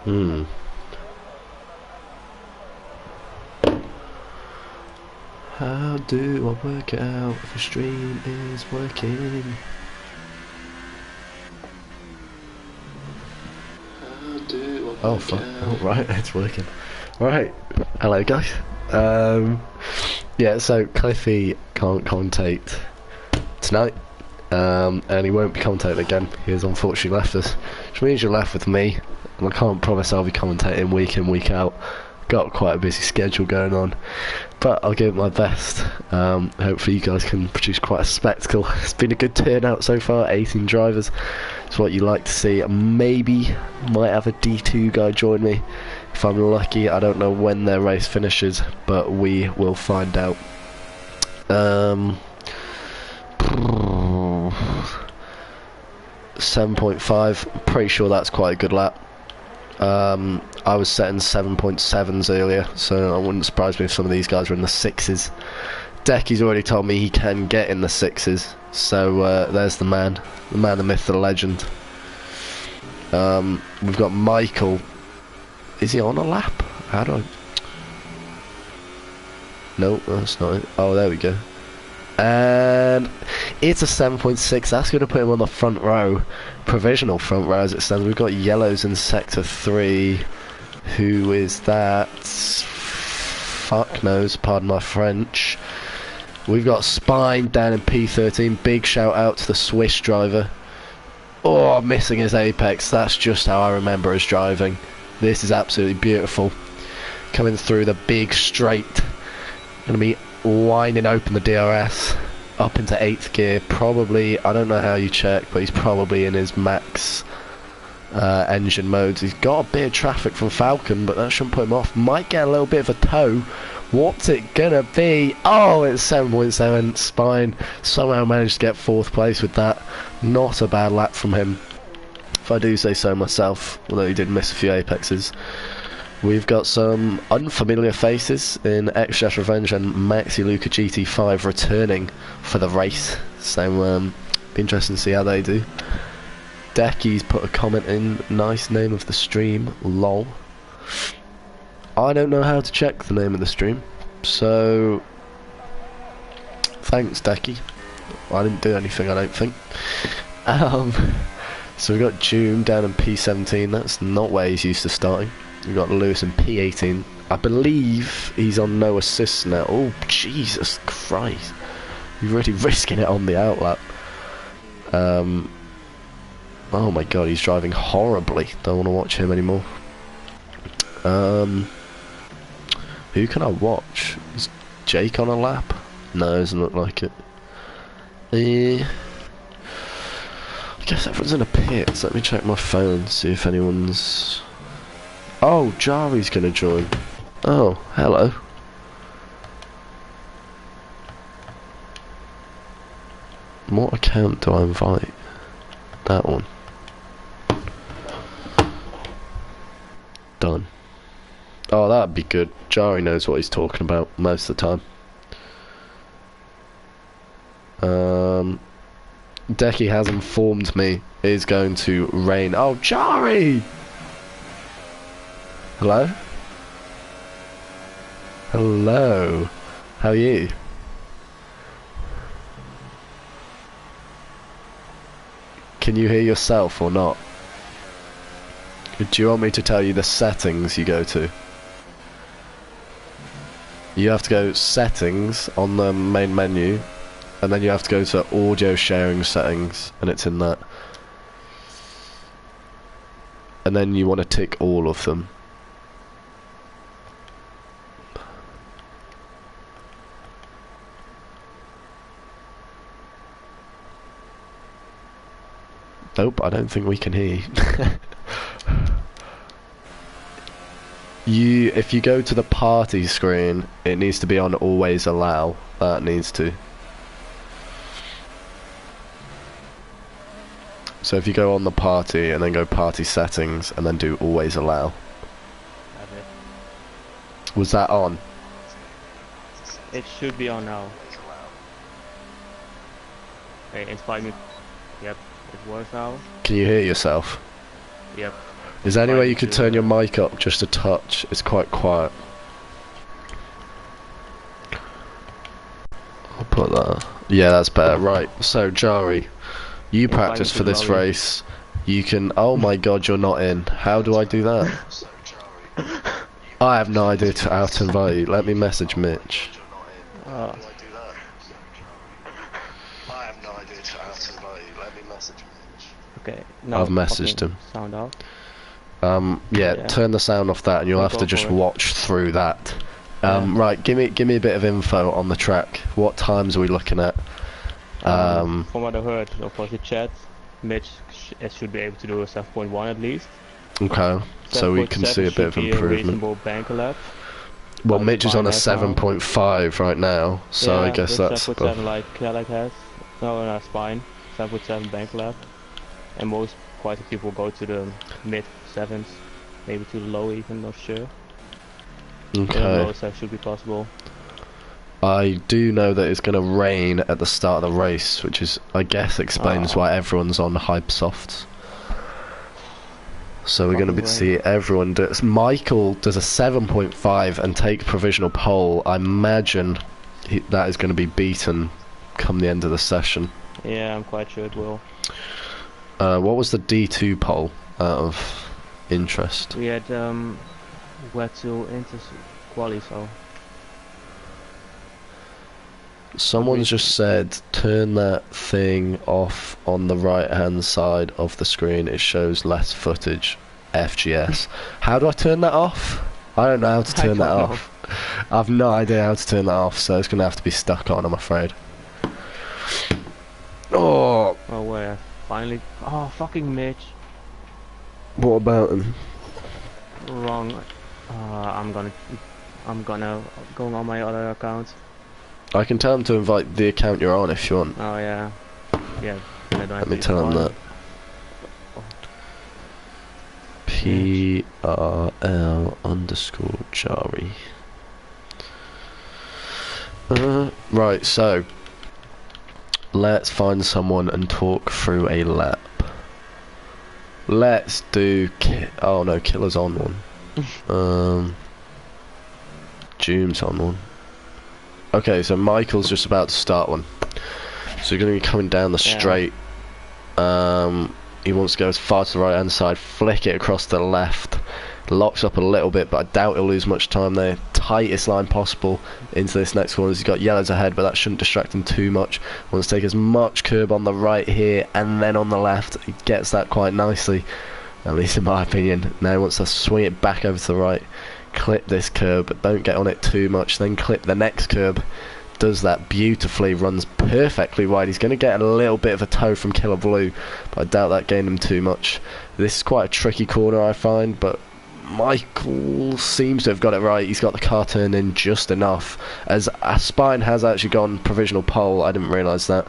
Hmm. How do I work it out if a stream is working? How do I work fuck. Oh, right, it's working. Right. Hello, guys. Yeah, so Cliffy can't commentate tonight. And he won't be commentating again. He has unfortunately left us, which means you're left with me, and I can't promise I'll be commentating week in, week out. Got quite a busy schedule going on, but I'll give it my best. Hopefully you guys can produce quite a spectacle. It's been a good turnout so far, 18 drivers. It's what you like to see. Maybe might have a D2 guy join me if I'm lucky. I don't know when their race finishes, but we will find out. 7.5, pretty sure that's quite a good lap. I was setting 7.7s earlier, so it wouldn't surprise me if some of these guys were in the 6s. Decky's already told me he can get in the 6s, so there's the man, the myth, the legend. We've got Michael. Is he on a lap? How do I... No, that's not it. Oh, there we go. And it's a 7.6. That's going to put him on the front row, provisional front row as it stands. We've got yellows in sector 3. Who is that? Fuck knows, pardon my French. We've got Spine down in P13. Big shout out to the Swiss driver. Oh, missing his apex. That's just how I remember us driving. This is absolutely beautiful. Coming through the big straight. Gonna be winding open the DRS up into 8th gear. Probably, I don't know how you check, but he's probably in his max engine modes. He's got a bit of traffic from Falcon, but that shouldn't put him off. Might get a little bit of a tow. What's it gonna be? Oh, it's 7.7. Spine somehow managed to get 4th place with that. Not a bad lap from him, if I do say so myself, although he did miss a few apexes. We've got some unfamiliar faces in Extra's Revenge and Maxi Luca GT5 returning for the race, so be interesting to see how they do. Decky's put a comment in, nice name of the stream, lol. I don't know how to check the name of the stream, so thanks Decky. I didn't do anything, I don't think. So we've got June down in P17, that's not where he's used to starting. We've got Lewis in P18. I believe he's on no assist now. Oh, Jesus Christ. He's really risking it on the outlap. Oh my god, he's driving horribly. Don't want to watch him anymore. Who can I watch? Is Jake on a lap? No, doesn't look like it. I guess everyone's in a pit, so let me check my phone, see if anyone's... Oh, Jari's gonna join. Oh, hello. What account do I invite? That one. Done. Oh, that'd be good. Jari knows what he's talking about most of the time. Decky has informed me it is going to rain. Oh, Jari! Hello? Hello. How are you? Can you hear yourself or not? Do you want me to tell you the settings you go to? You have to go settings on the main menu, and then you have to go to audio sharing settings, and it's in that. And then you want to tick all of them. Nope, I don't think we can hear you. If you go to the party screen, it needs to be on always allow. That needs to. So if you go on the party and then go party settings and then do always allow. Was that on? It should be on now. Okay, it's 5 minutes. Yep, it works now. Can you hear yourself? Yep. Is there any way you could to, turn your mic up just a touch? It's quite quiet. I'll put that. Yeah, that's better. Right. So, Jari, you practice for this race. You can. Oh my God, you're not in. How do I do that? I have no idea how to invite you. Let me message Mitch. Uh, okay. No, I've messaged him. Sound off. Yeah, turn the sound off that, and you'll have to just watch through that. Right, give me a bit of info on the track. What times are we looking at? From what I heard, of course, the chat, Mitch should be able to do a 7.1 at least. Okay, so we can see a bit of improvement. Banker lap. Well, Mitch is on a 7.5 right now, so yeah, I guess that's 7.7 like Kelleck has. No, that's fine. 7.7 bank lap, and quite a few people go to the mid 7s, maybe to the low even. Not sure. Okay. Low 7 should be possible. I do know that it's going to rain at the start of the race, which is, I guess, explains why everyone's on hype softs. So we're going to see everyone do it. Michael does a 7.5 and take provisional pole. I imagine that is going to be beaten come the end of the session. Yeah, I'm quite sure it will. What was the D2 pole out of interest? We had where to enter quali, so. Someone's just said, turn that thing off on the right hand side of the screen, it shows less footage. FGS. How do I turn that off? I don't know how to turn that off. I've no idea how to turn that off, so it's going to have to be stuck on, I'm afraid. Oh! Oh, where? Finally. Oh, fucking Mitch. What about him? Wrong. I'm gonna go on my other account. I can tell him to invite the account you're on if you want. Oh yeah, yeah. Let me tell him that. PRL_Jari. Right, so let's find someone and talk through a lap. Let's do. Oh no, Killer's on one. Doom's on one. Okay, so Michael's just about to start one. So you're going to be coming down the straight. He wants to go as far to the right hand side, flick it across to the left. Locks up a little bit, but I doubt he'll lose much time there. Tightest line possible into this next corner. He's got yellows ahead, but that shouldn't distract him too much. Wants to take as much curb on the right here, and then on the left. He gets that quite nicely, at least in my opinion. Now he wants to swing it back over to the right. Clip this curb, but don't get on it too much. Then clip the next curb. Does that beautifully, runs perfectly wide. He's going to get a little bit of a toe from Killer Blue, but I doubt that gained him too much. This is quite a tricky corner, I find, but Michael seems to have got it right. He's got the car turned in just enough, as Spine has actually gone provisional pole. I didn't realise that.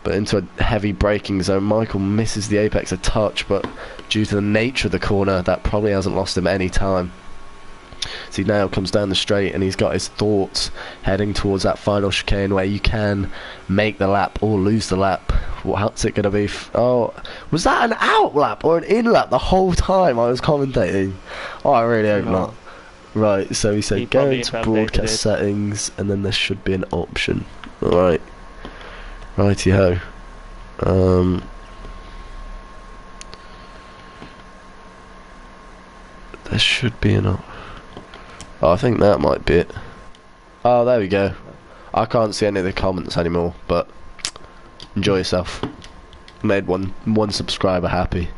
But into a heavy braking zone, Michael misses the apex a touch, but due to the nature of the corner, that probably hasn't lost him any time. So he now comes down the straight and he's got his thoughts heading towards that final chicane where you can make the lap or lose the lap. What's it going to be? Oh, was that an out lap or an in lap the whole time I was commentating? Oh, I really hope not. Right, so he said go into broadcast settings and then there should be an option. Alright. Righty-ho. There should be an option. Oh, I think that might be it. Oh, there we go. I can't see any of the comments anymore, but enjoy yourself. Made one subscriber happy.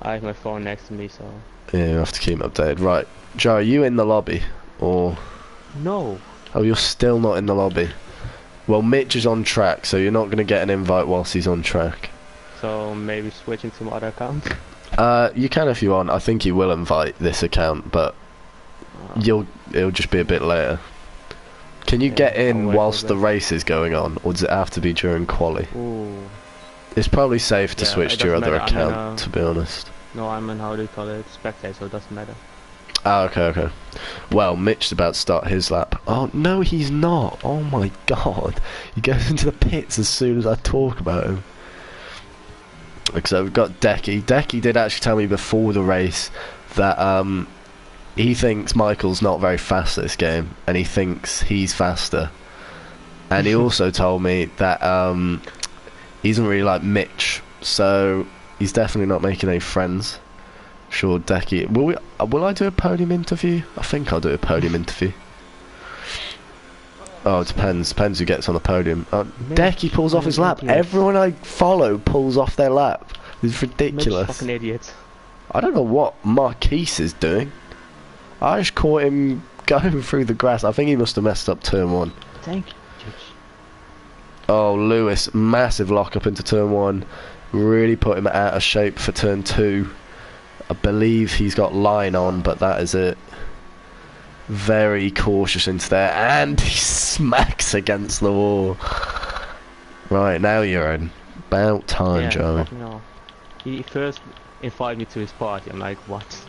I have my phone next to me, so... Yeah, you have to keep updated. Right, Joe, are you in the lobby? Or... No. Oh, you're still not in the lobby. Well, Mitch is on track, so you're not going to get an invite whilst he's on track. So, maybe switching to my other account? You can if you want. I think he will invite this account, but... It'll just be a bit later. Can you get in whilst the race is going on, or does it have to be during quali? Ooh. It's probably safe to switch to your other account, to be honest. No, I'm in, how do you call it, spectate, so it doesn't matter. Ah, okay. Well, Mitch's about to start his lap. Oh, no, he's not. Oh my god. He goes into the pits as soon as I talk about him. So we've got Decky. Decky did actually tell me before the race that he thinks Michael's not very fast at this game, and he thinks he's faster. And he also told me that he doesn't really like Mitch, so he's definitely not making any friends. Sure, Decky. Will I do a podium interview? I think I'll do a podium interview. Oh, it depends. Depends who gets on the podium. Decky pulls off his lap. Everyone I follow pulls off their lap. It's ridiculous. Mitch, fucking idiot. I don't know what Marquise is doing. I just caught him going through the grass. I think he must have messed up turn 1. Thank you. Oh, Lewis, massive lock up into turn 1. Really put him out of shape for turn 2. I believe he's got line on, but that is it. Very cautious into there, and he smacks against the wall. Right, now you're in. About time, Joe. No. He first invited me to his party. I'm like, what?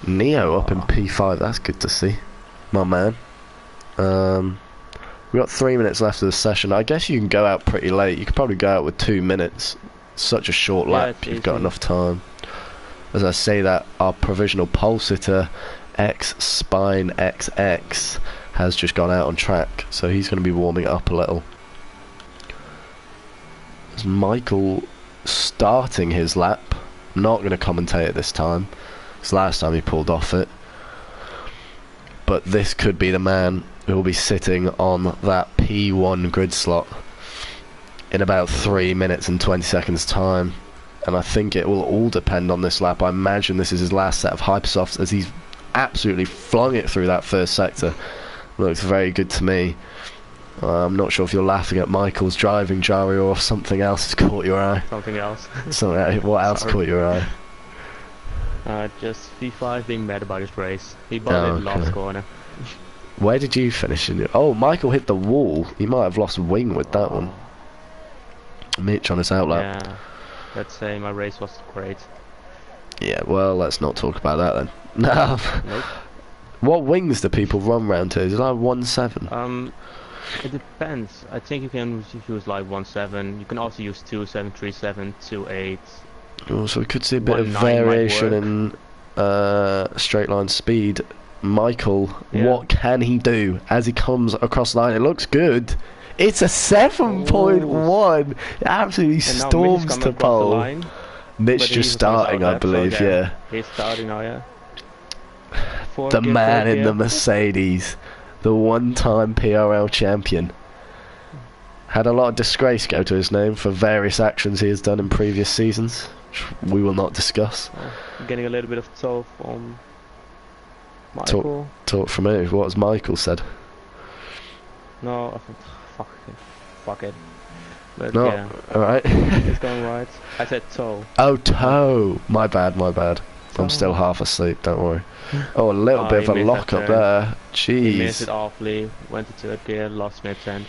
Neo up in P5. That's good to see, my man. We've got 3 minutes left of the session. I guess you can go out pretty late. You could probably go out with 2 minutes. Such a short lap. You've got enough time. As I say that, our provisional pole sitter, X Spine XX, has just gone out on track, so he's going to be warming up a little. There's Michael starting his lap. Not going to commentate it this time, because last time he pulled off it. But this could be the man who will be sitting on that P1 grid slot in about 3 minutes and 20 seconds time. And I think it will all depend on this lap. I imagine this is his last set of hypersofts, as he's absolutely flung it through that first sector. Looks very good to me. I'm not sure if you're laughing at Michael's driving, Jari, or if something else has caught your eye. Something else. What else caught your eye? Just V5 being mad about his race. He bought it last corner. Where did you finish in it? Oh, Michael hit the wall. He might have lost wing with that one. Mitch on his outlap. Yeah, let's say my race was great. Yeah, well, let's not talk about that then. No. Nope. What wings do people run round to? Is it like 1.7? It depends. I think you can use like 1.7. You can also use 2.7, 3.7, 2.8. Oh, so we could see a bit of variation in straight line speed. Michael, what can he do as he comes across the line? It looks good. It's a 7.1. It absolutely storms to pole. Mitch just starting, I believe, yeah. He's starting now, yeah. The man in the Mercedes, the one-time PRL champion. Had a lot of disgrace go to his name for various actions he has done in previous seasons, which we will not discuss. Getting a little bit of talk from Michael. Talk from who? What has Michael said? No, I think, fuck it. But no, yeah. Alright. It's going right. I said toe. Oh, toe. My bad. I'm still half asleep, don't worry. Oh, a little bit of a lock up there. Jeez. He missed it awfully, went into third gear, lost mid-tenth.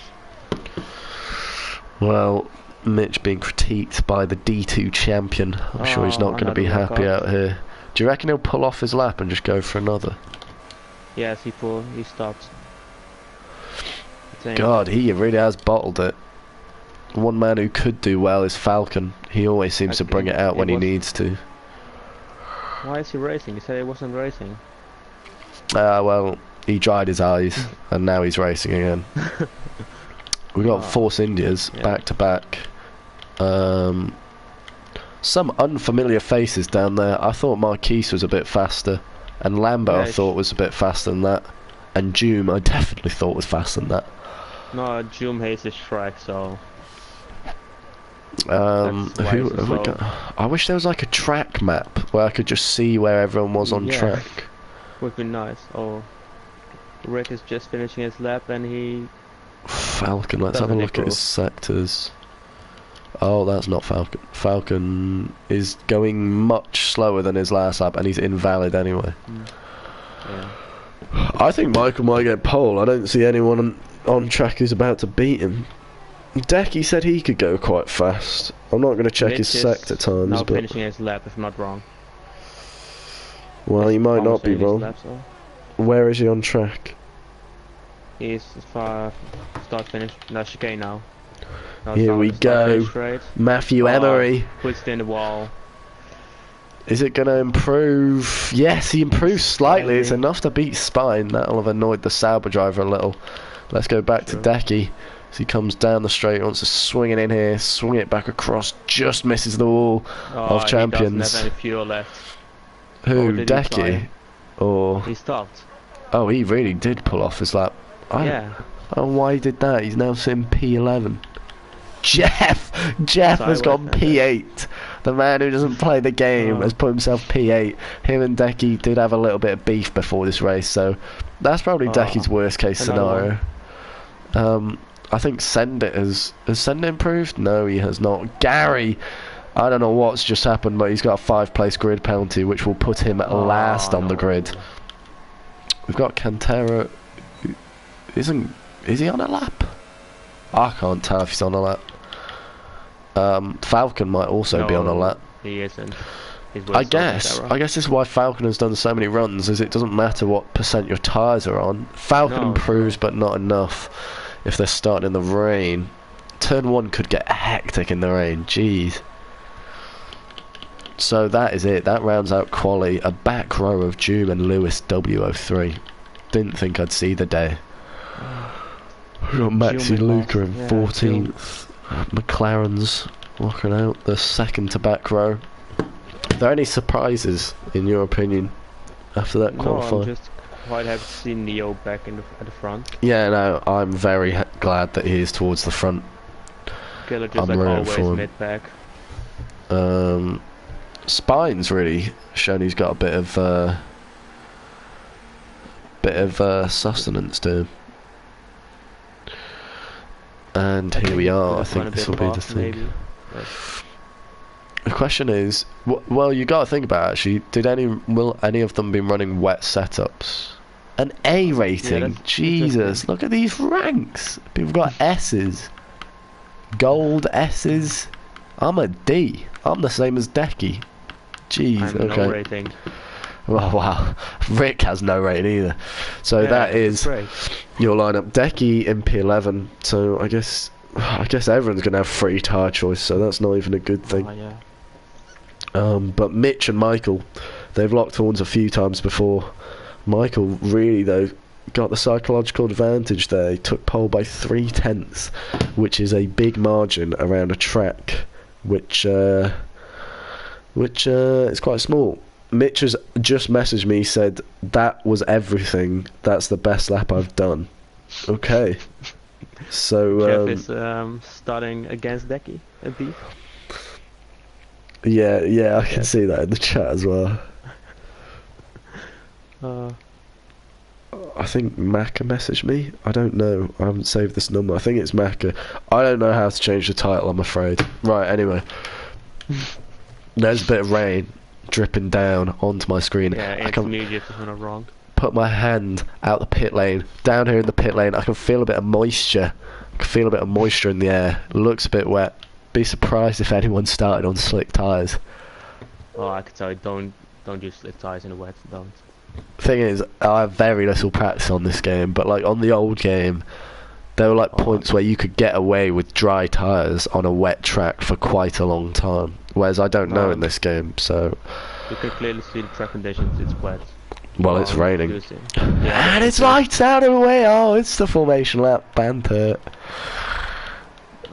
Well, Mitch being critiqued by the D2 champion. I'm sure he's not going to be happy out here. Do you reckon he'll pull off his lap and just go for another? Yes, he stopped. God, he really has bottled it. One man who could do well is Falcon. He always seems to bring it out when he needs to. Why is he racing? He said he wasn't racing. Well, he dried his eyes and now he's racing again. We got Force Indias back to back. Some unfamiliar faces down there. I thought Marquise was a bit faster, and Lambo I thought was a bit faster than that, and Joom I definitely thought was faster than that. No, Joom hates his track, so. Who have we got? I wish there was like a track map where I could just see where everyone was on track. Would be nice. Oh, Rick is just finishing his lap and he. Falcon, let's have a look at his sectors. Oh, that's not Falcon. Falcon is going much slower than his last lap, and he's invalid anyway. Yeah. I think Michael might get pole. I don't see anyone on track who's about to beat him. Decky said he could go quite fast. I'm not going to check his sector times, now but finishing his lap, if I'm not wrong. Well, he might not be wrong. Lap, so. Where is he on track? He's far start finish. No, chicane now. Now Here we go. Matthew Emery. Puts it in the wall. Is it going to improve? Yes, he improves slightly. It's enough to beat Spine. That'll have annoyed the Sauber driver a little. Let's go back to Decky. As he comes down the straight, wants to swing it in here, swing it back across, just misses the wall of champions. He doesn't have any fuel left. Who, Decky? Or he stopped. Oh, he really did pull off his lap. I don't know why he did that. He's now sitting P11. Jeff has gone P8. The man who doesn't play the game has put himself P8. Him and Decky did have a little bit of beef before this race, so that's probably Decky's worst case scenario. I think Sendit has Sendit improved? No, he has not. Gary, I don't know what's just happened, but he's got a 5th-place grid penalty, which will put him at last on the grid. We've got Cantera. Is he on a lap? I can't tell if he's on a lap. Falcon might also be on a lap. He isn't. I guess this is why Falcon has done so many runs, is it doesn't matter what percent your tyres are on. Falcon improves, but not enough if they're starting in the rain. Turn 1 could get hectic in the rain, jeez. So that is it, that rounds out quali. A back row of Doom and Lewis W03. Didn't think I'd see the day. We've got Maxi Luca in 14th. McLaren's walking out the second to back row. Are there any surprises in your opinion after that qualifying? No, I'm just quite happy to see Neo back at the front. Yeah, no, I'm very glad that he is towards the front. Killer just like always mid-pack. Spine's really shown he's got a bit of sustenance to him. And here we are. I think this will be the thing. The question is, well, you got to think about it, actually. Will any of them be running wet setups? An A rating. Jesus, look at these ranks. People got S's, gold S's. I'm a D. I'm the same as Decky. Jeez. Okay. No rating. Well, wow. Rick has no rating either. So that is your lineup. Decky in P11. So I guess everyone's gonna have free tyre choice. So that's not even a good thing. But Mitch and Michael, they've locked horns a few times before. Michael really though got the psychological advantage there. He took pole by 3/10, which is a big margin around a track, which is quite small. Mitch has just messaged me, said that was everything. That's the best lap I've done. Okay. So Jeff is starting against Decky a beef. Yeah, I can see that in the chat as well. I think Macca messaged me. I don't know. I haven't saved this number. I think it's Macca. I don't know how to change the title, I'm afraid. Right, anyway. There's a bit of rain dripping down onto my screen. Yeah, intermediate if I'm not wrong. Put my hand out the pit lane. Down here in the pit lane, I can feel a bit of moisture. I can feel a bit of moisture in the air. It looks a bit wet. Be surprised if anyone started on slick tyres. Oh, I could tell you, don't use slick tyres in the wet. Don't. Thing is, I have very little practice on this game, but like on the old game, there were like points where you could get away with dry tyres on a wet track for quite a long time. Whereas I don't know in this game, so. You can clearly see the track conditions. It's wet. Well, it's raining. And it's lights out of the way. Oh, it's the formation lap banter.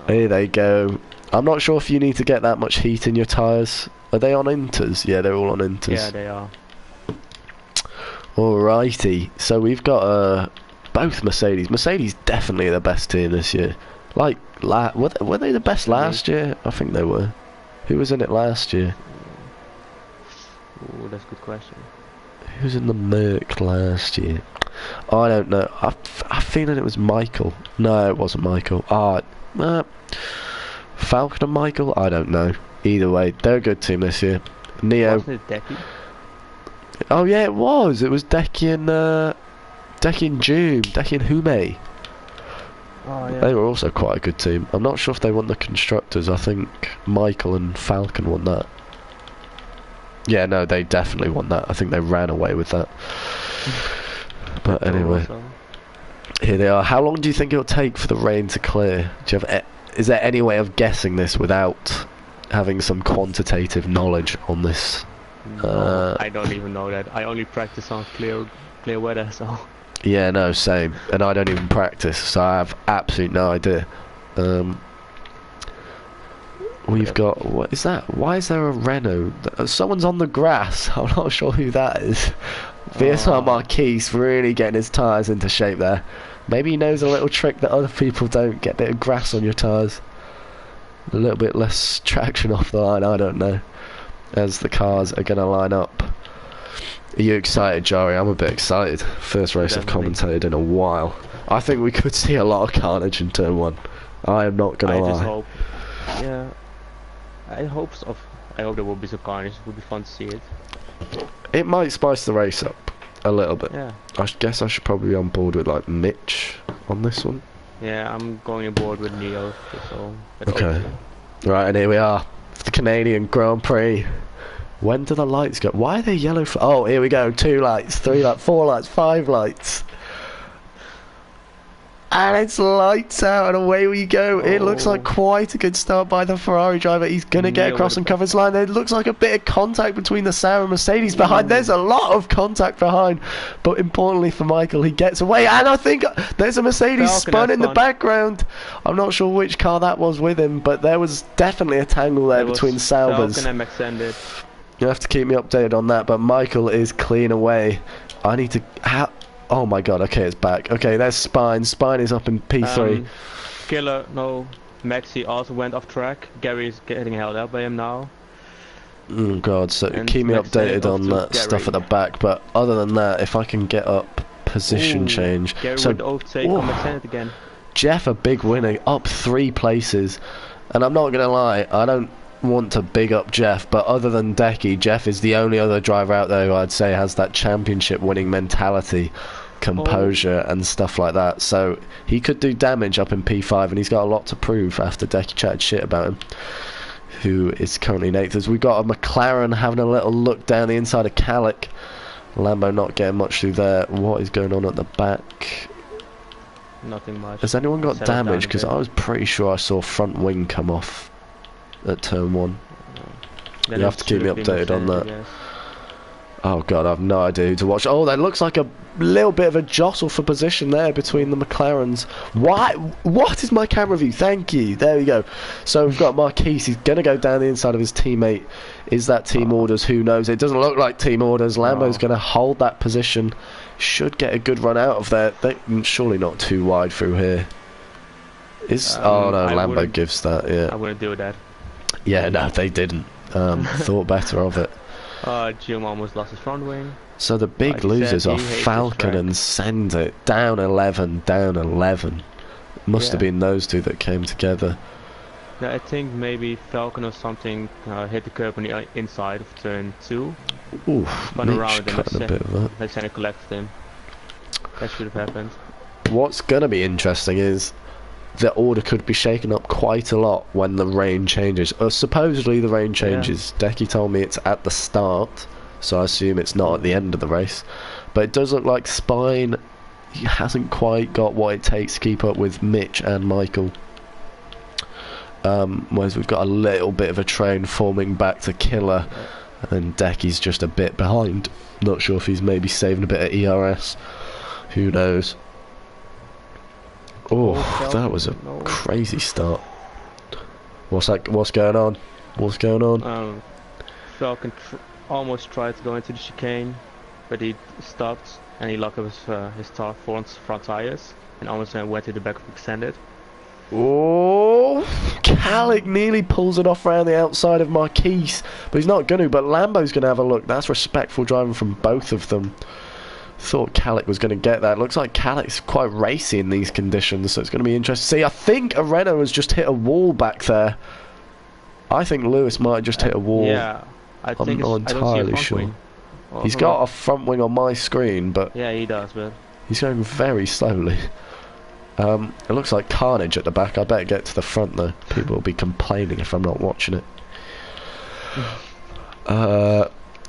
Here they go. I'm not sure if you need to get that much heat in your tyres. Are they on inters? Yeah, they're all on inters. Yeah, they are. Alrighty. So we've got both Mercedes. Mercedes definitely the best team this year. Like, were they the best last year? I think they were. Who was in it last year? Oh, that's a good question. Who was in the Merc last year? I don't know. I feeling it was Michael. No, it wasn't Michael. Falcon and Michael? I don't know. Either way, they're a good team this year. Neo. Wasn't it Decky? Oh yeah, it was. It was Decky and Joom, Decky and Hume. Oh, yeah. They were also quite a good team. I'm not sure if they won the constructors. I think Michael and Falcon won that. Yeah, no, they definitely won that. I think they ran away with that. But anyway, here they are. How long do you think it'll take for the rain to clear? Do you have is there any way of guessing this without having some quantitative knowledge on this? No, I don't even know that. I only practice on clear weather, so. Yeah, no, same. And I don't even practice, so I have absolutely no idea. We've got... What is that? Why is there a Renault? Someone's on the grass. I'm not sure who that is. VSR Marquise really getting his tyres into shape there. Maybe he knows a little trick that other people don't. Get a bit of grass on your tyres. A little bit less traction off the line, I don't know. As the cars are going to line up. Are you excited, Jari? I'm a bit excited. First race Definitely. I've commentated in a while. I think we could see a lot of carnage in turn 1. I am not going to lie. I just hope... Yeah... I hope so. I hope there will be some carnage. It would be fun to see it. It might spice the race up a little bit. Yeah. I guess I should probably be on board with like Mitch on this one. Yeah, I'm going on board with Neo. So okay. Right, and here we are. The Canadian Grand Prix. When do the lights go? Why are they yellow? Oh, here we go. 2 lights, 3 lights, 4 lights, 5 lights. And it's lights out and away we go. It looks like quite a good start by the Ferrari driver. He's going to get across and cover his line. There looks like a bit of contact between the Sauber and Mercedes behind. There's a lot of contact behind. But importantly for Michael, he gets away. And I think there's a Mercedes spun in the background. I'm not sure which car that was with him, but there was definitely a tangle there between Saubers. You'll have to keep me updated on that. But Michael is clean away. I need to... Oh my god, okay, it's back. Okay, there's Spine. Spine is up in P3. Killer, no. Maxi also went off track. Gary's getting held up by him now. Oh god, so keep me updated on that stuff at the back. But other than that, if I can get up position change. Gary so, would overtake on McSennett again. Jeff, a big winner, up 3 places. And I'm not going to lie, I don't want to big up Jeff, but other than Decky, Jeff is the only other driver out there who I'd say has that championship winning mentality, composure and stuff like that. So he could do damage up in P5, and he's got a lot to prove after Decky chatted shit about him, who is currently in 8th. As we've got a McLaren having a little look down the inside of Calic. Lambo not getting much through there. What is going on at the back? Nothing much. Has anyone got damage? Because I was pretty sure I saw front wing come off at turn 1. You have to keep me updated on that. Oh god, I have no idea who to watch. Oh, that looks like a little bit of a jostle for position there between the McLarens. Why? What is my camera view? Thank you. There we go. So we've got Marquise. He's going to go down the inside of his teammate. Is that team orders? Who knows? It doesn't look like team orders. Lambo's going to hold that position. Should get a good run out of there. Surely not too wide through here. Oh no, Lambo gives that. Yeah. I wouldn't do that. Yeah, no, they didn't. Thought better of it. Jim almost lost his front wing. So the big losers are Falcon and Send It. Down 11, down 11. Must have been those two that came together. Yeah, I think maybe Falcon or something hit the curb on the inside of turn 2. Ooh, spun around and a bit of that. They sent collected him. That should have happened. What's going to be interesting is the order could be shaken up quite a lot when the rain changes. Supposedly the rain changes. Decky told me it's at the start, so I assume it's not at the end of the race. But it does look like Spine hasn't quite got what it takes to keep up with Mitch and Michael. Whereas we've got a little bit of a train forming back to Killer, and Decky's just a bit behind. Not sure if he's maybe saving a bit of ERS. Who knows? Oh, that was a crazy start. What's going on? What's going on? Falcon almost tried to go into the chicane, but he stopped and he locked up his front tires and almost went to the back of Extended. Oh, Calic nearly pulls it off around the outside of Marquise, but he's not going to. But Lambo's going to have a look. That's respectful driving from both of them. Thought Calic was going to get that. Looks like Calic's quite racy in these conditions, so it's going to be interesting. See, I think a Renault has just hit a wall back there. I think Lewis might have just hit a wall. Yeah, I'm not entirely sure. He's got a front wing on my screen, but yeah, he does, but he's going very slowly. It looks like carnage at the back. I better get to the front though. People will be complaining if I'm not watching it.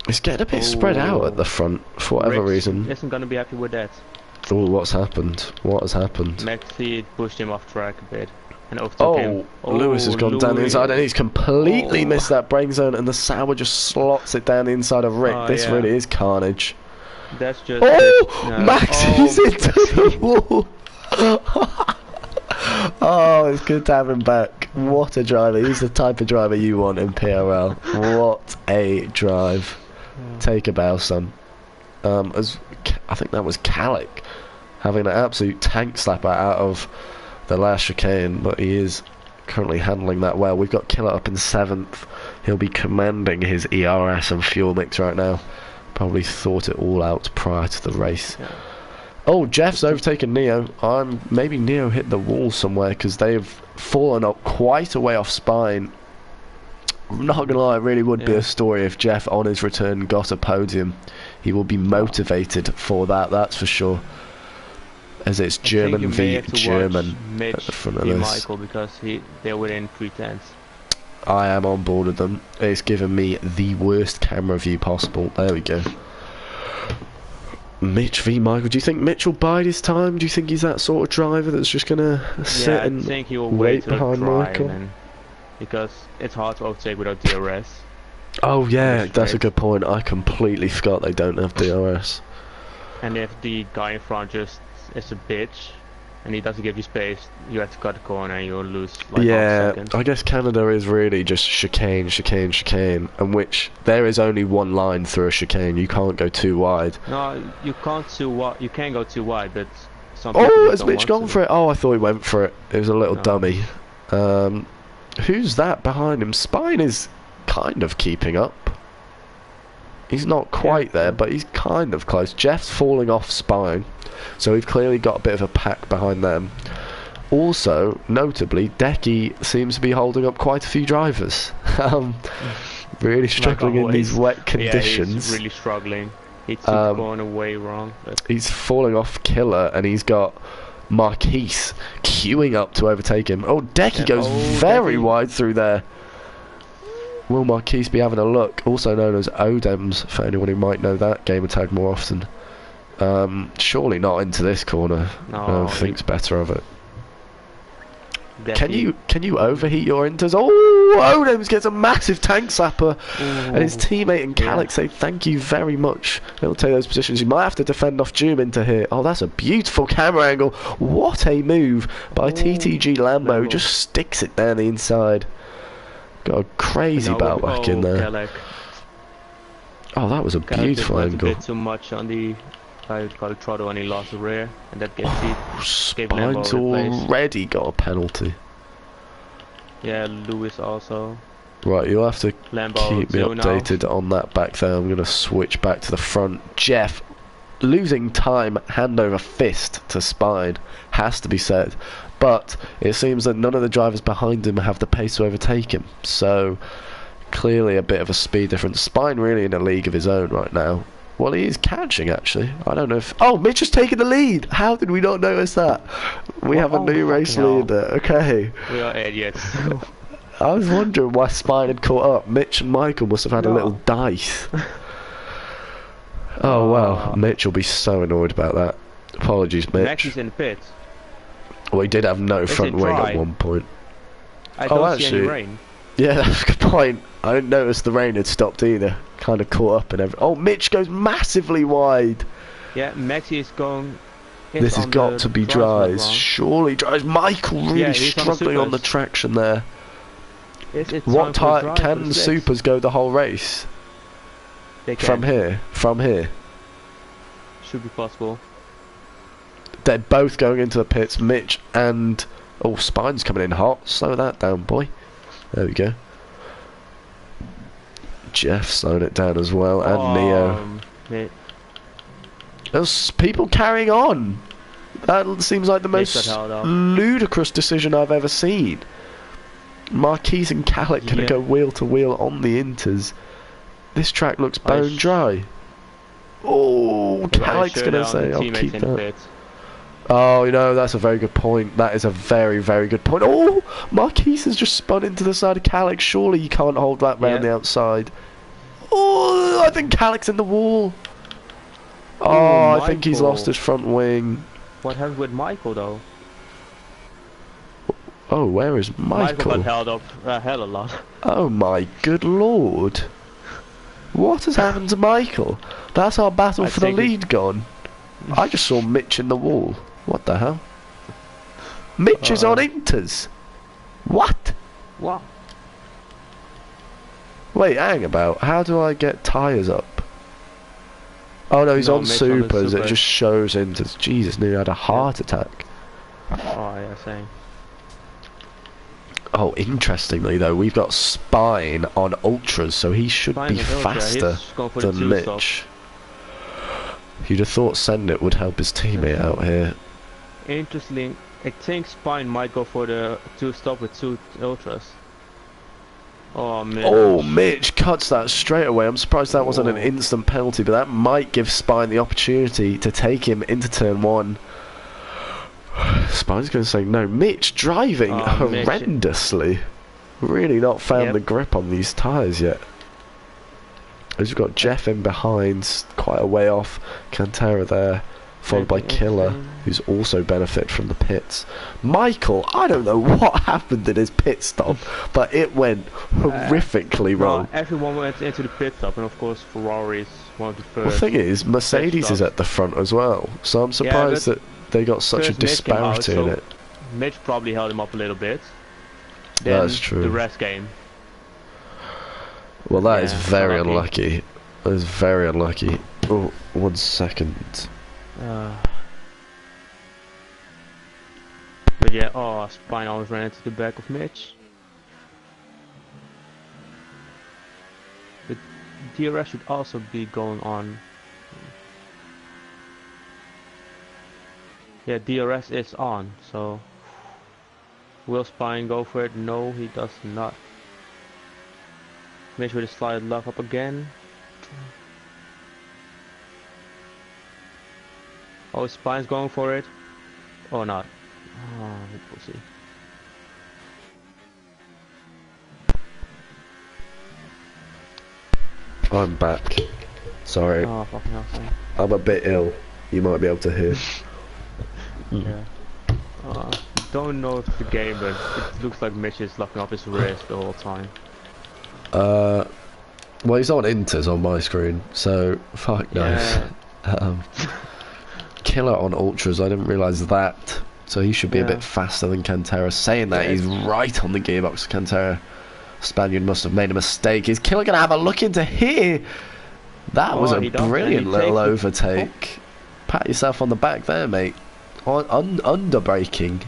It's getting a bit spread out at the front for whatever reason. Isn't gonna be happy with that. Oh, what's happened? What has happened? Maxi pushed him off track a bit. and overtook him. Oh, Lewis has gone down the inside and he's completely missed that brain zone, and the Sauer just slots it down the inside of Rick. This really is carnage. That's just... Max is into the wall. Oh, it's good to have him back. What a driver. He's the type of driver you want in PRL. What a drive. Take a bow, son. I think that was Calic having an absolute tank slapper out of the last chicane, but he is currently handling that well. We've got Killer up in 7th. He'll be commanding his ERS and fuel mix right now. Probably thought it all out prior to the race. Oh, Jeff's overtaken Neo. Maybe Neo hit the wall somewhere, because they've fallen up quite a way off Spine. I'm not gonna lie, it really would be a story if Jeff on his return got a podium. He will be motivated for that, that's for sure. As it's German v German at the front of this. Michael, because they're within 3/10. I am on board with them. It's given me the worst camera view possible. There we go. Mitch v Michael. Do you think Mitch will bide his time? Do you think he's that sort of driver that's just gonna sit and think he will wait behind Michael? Because it's hard to overtake without DRS. Oh yeah, that's a good point. I completely forgot they don't have DRS. And if the guy in front just is a bitch and he doesn't give you space, you have to cut the corner and you'll lose like half a second. I guess Canada is really just chicane, chicane, chicane, and which there is only one line through a chicane. You can't go too wide. No, you can't too wide. You can go too wide, but some has Mitch gone for it? Oh, I thought he went for it. It was a little dummy. Who's that behind him? Spine is kind of keeping up. He's not quite there, but he's kind of close. Jeff's falling off Spine, so we've clearly got a bit of a pack behind them. Also, notably, Decky seems to be holding up quite a few drivers. Really struggling in these wet conditions. Yeah, he's really struggling. He took the corner way wrong. He's falling off Killer, and he's got Marquise queuing up to overtake him. Oh, Decky goes very wide through there. Will Marquise be having a look? Also known as Odems, for anyone who might know that gamer tag more often. Surely not into this corner. No, thinks better of it. Can you overheat your inters? Oh, Odems gets a massive tank slapper, and his teammate and Calic say thank you very much. He'll take those positions. You might have to defend off Doom into here. Oh, that's a beautiful camera angle. What a move by TTG Lambo. Just sticks it down the inside. Got a crazy bout back in there. Calic. Oh, that was a beautiful angle. A bit too much on the got a throttle and he lost the rear, and that gets Spine's already got a penalty. Yeah, Lewis also. Right, you'll have to keep me updated on that back there. I'm going to switch back to the front. Jeff, losing time hand over fist to Spine, has to be said. But it seems that none of the drivers behind him have the pace to overtake him. So, clearly a bit of a speed difference. Spine really in a league of his own right now. Well, he is catching, actually. I don't know if... Oh, Mitch has taken the lead! How did we not notice that? We have a new race leader. Okay. We are idiots. I was wondering why Spine had caught up. Mitch and Michael must have had a little dice. Oh, wow. Mitch will be so annoyed about that. Apologies, Mitch. Max is in the pit. Well, he did have no front wing at one point. I don't see any rain. Yeah, that's a good point. I didn't notice the rain had stopped either. Kind of caught up in everything. Oh, Mitch goes massively wide. Yeah, Maxi is going... This has got to be Dries. Surely Dries. Michael really struggling on the traction there. What time can Supers go the whole race? They can. From here. Should be possible. They're both going into the pits. Mitch and... Oh, Spine's coming in hot. Slow that down, boy. There we go. Jeff slowing it down as well, and Neo. There's people carrying on. That seems like the most ludicrous decision I've ever seen. Marquise and Calic gonna go wheel to wheel on the inters. This track looks bone dry. Oh, Calic's gonna say, I'll keep that. Oh, you know, that's a very good point. That is a very, very good point. Oh, Marquise has just spun into the side of Calic. Surely you can't hold that round the outside. Oh, I think Calic's in the wall. Oh, I think he's lost his front wing. What happened with Michael, though? Oh, where is Michael got Michael? held up hell a lot. Oh my good lord. What has happened to Michael? That's our battle I for the think it- lead gone. I just saw Mitch in the wall. What the hell? Mitch is on Inters. What? What? Wait, hang about. How do I get tyres up? Oh no, he's No, on Mitch on the supers. It super. just shows Inters. Jesus, nearly had a heart attack. Oh yeah, same. Oh, interestingly though, we've got Spine on ultras, so he should Spine's be on ultra, faster he's going for the than two stop. Mitch. You'd have thought Send It would help his teammate out here. Interesting. I think Spine might go for the 2-stop with 2 ultras. Oh man. Oh, Mitch cuts that straight away. I'm surprised that wasn't an Oh. instant penalty, but that might give Spine the opportunity to take him into turn 1. Spine's going to say no. Mitch driving Mitch. horrendously. Really not found Yep. the grip on these tyres yet. We've got Jeff in behind, quite a way off. Cantera there, followed by Killer, who's also benefited from the pits. Michael, I don't know what happened in his pit stop, but it went horrifically wrong. Everyone went into the pit stop, and of course Ferrari is one of the Well, the first. thing is, Mercedes is at the front as well, so I'm surprised that they got such a first Mitch came out, disparity in so it. Mitch probably held him up a little bit. Then That's true. The rest came. Well, that is Yeah, very unlucky. unlucky. That is very unlucky. Oh, 1 second. But yeah, oh, Spine almost ran into the back of Mitch. The DRS should also be going on. Yeah, DRS is on, so will Spine go for it? No, he does not. Mitch with a slide love up again. Oh, Spine's going for it. Or not. Oh, we'll see. I'm back. Sorry, Oh, fucking hell, son. I'm a bit ill. You might be able to hear. Yeah. Don't know the game, but it looks like Mitch is locking up his wrist the whole time. Well, he's on Inters on my screen, so fuck knows. Yeah. Killer on ultras, I didn't realise that. So he should be a bit faster than Cantera. Saying that, Yeah. he's right on the gearbox. Cantera, Spaniard must have made a mistake. Is Killer going to have a look into here? That was a he does, brilliant and he little takes overtake. Pat yourself on the back there, mate. Under braking.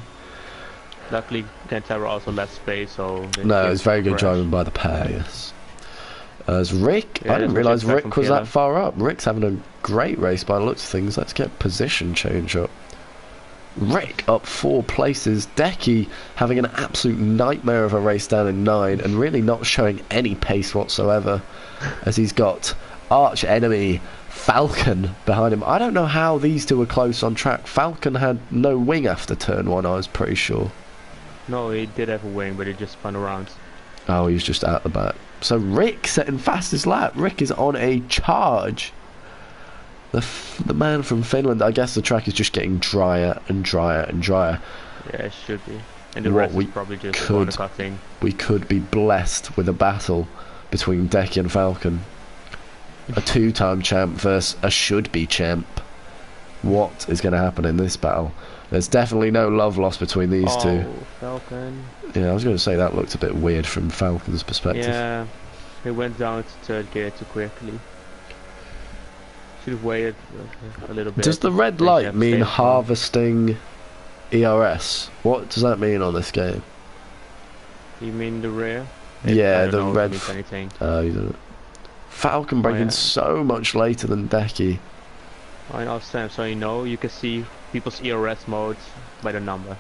Luckily, Cantera also left space, so... No, it's very good driving by the pair, yes. As Rick, Yeah, I didn't that's what realise you expect Rick from was Killer. that far up. Rick's having a great race by the looks of things. Let's get position change up. Rick up 4 places. Decky having an absolute nightmare of a race down in 9 and really not showing any pace whatsoever as he's got arch enemy Falcon behind him. I don't know how these two were close on track. Falcon had no wing after turn 1, I was pretty sure. No, he did have a wing, but he just spun around. Oh, he's just at the back. So Rick setting fastest lap. Rick is on a charge. The man from Finland. I guess the track is just getting drier and drier and drier. Yeah, it should be. And the What rest we is probably just could- undercutting. We could be blessed with a battle between Decky and Falcon. A 2-time champ versus a should-be champ. What is going to happen in this battle? There's definitely no love lost between these two. Oh, Falcon. Yeah, I was going to say that looked a bit weird from Falcon's perspective. Yeah, he went down to 3rd gear too quickly. Should have waited a little bit. Does the red They light have mean safe harvesting ERS? What does that mean on this game? You mean the rear? Yeah, I don't the know if it red means anything. You don't know. Falcon braking yeah. so much later than Decky. I know, Sam, so you know, you can see people's ERS modes by the number.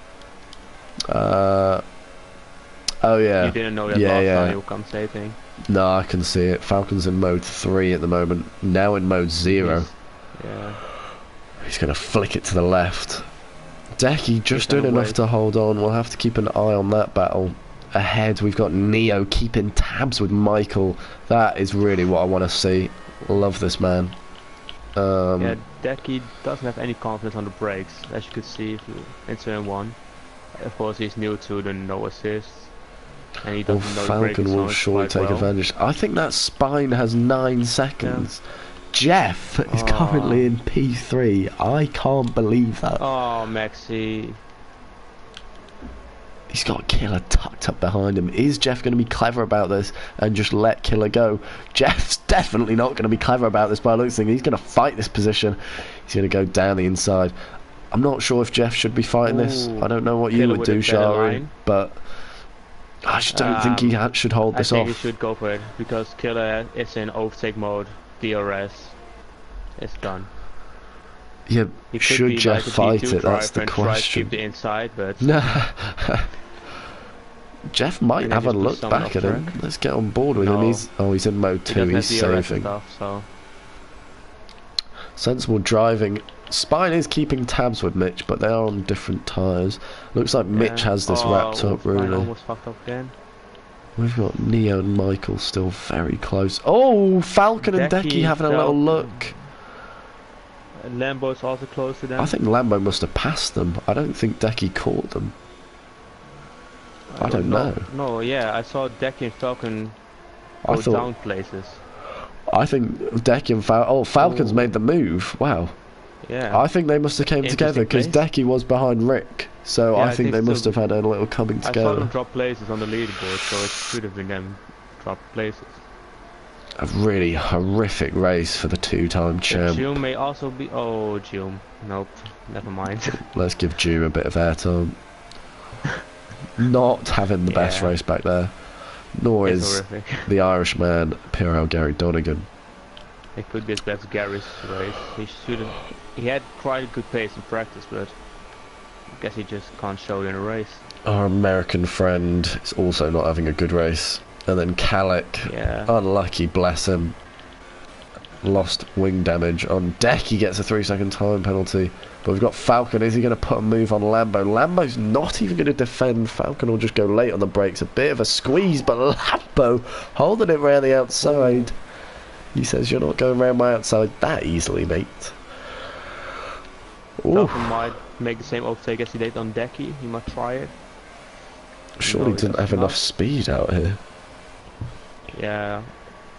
Oh yeah. You didn't know that Yeah, last yeah. time you come say thing. No, I can see it. Falcon's in mode 3 at the moment. Now in mode 0. Yeah. He's going to flick it to the left. Decky just gonna doing enough wait. to hold on. We'll have to keep an eye on that battle. Ahead, we've got Neo keeping tabs with Michael. That is really what I want to see. Love this man. Yeah, Decky doesn't have any confidence on the brakes, as you could see if you, in turn 1. Of course, he's new to the no assist, and he Well, doesn't know the Falcon braking will zones surely quite take well. advantage. I think that spine has 9 seconds. Jeff is Oh. currently in P3. I can't believe that. Oh, Maxi. He's got Killer tucked up behind him. Is Jeff going to be clever about this and just let Killer go? Jeff's definitely not going to be clever about this by looks of things. He's going to fight this position. He's going to go down the inside. I'm not sure if Jeff should be fighting this. I don't know what you Killer would with do, a better Shari, line. but I just don't think he should hold this I think off. he should go for it because Killer is in overtake mode. DRS. It's done. Yeah, He could should be Jeff like a fight G2 it? That's driver the and try to question. keep the inside, but Jeff might and have a just put look someone back off at him. track. Let's get on board with him. No. He's in mode he 2. doesn't He's have DRS and saving. stuff, so Sensible driving. Spine is keeping tabs with Mitch, but they are on different tyres. Looks like Mitch has this wrapped up Wolfman really. almost fucked up again. We've got Neo and Michael still very close. Oh, Falcon and Decky Decky, having a little Falcon. look. Lambo's also close to them. I think Lambo must have passed them. I don't think Decky caught them. I don't know. No, yeah, I saw Decky and Falcon I go thought. down places. I think Decky and Falcon's Ooh. made the move. Wow. Yeah. I think they must have came together because Interesting Decky was behind Rick. So Yeah, I think they so. must have had a little coming I saw together. them drop places on the leaderboard, so it should have been them drop places. A really horrific race for the two-time champ. June may also be. Oh, June. Nope. Never mind. Let's give June a bit of airtime. Not having the best Yeah. race back there. Nor It's is horrific. the Irishman, Prl Gary Donegan. It could be as bad as Gary's race. He shouldn't. He had quite a good pace in practice, but I guess he just can't show it in a race. Our American friend is also not having a good race. And then Kalik, Yeah. unlucky, bless him. Lost wing damage on deck. He gets a 3-second time penalty. But we've got Falcon. Is he going to put a move on Lambo? Lambo's not even going to defend. Falcon will just go late on the brakes. A bit of a squeeze, but Lambo holding it round the outside. He says, "You're not going round my outside that easily, mate." Ooh. Falcon might make the same overtake as he did on Decky. He might try it. Surely No, he didn't does have enough not. speed out here. Yeah.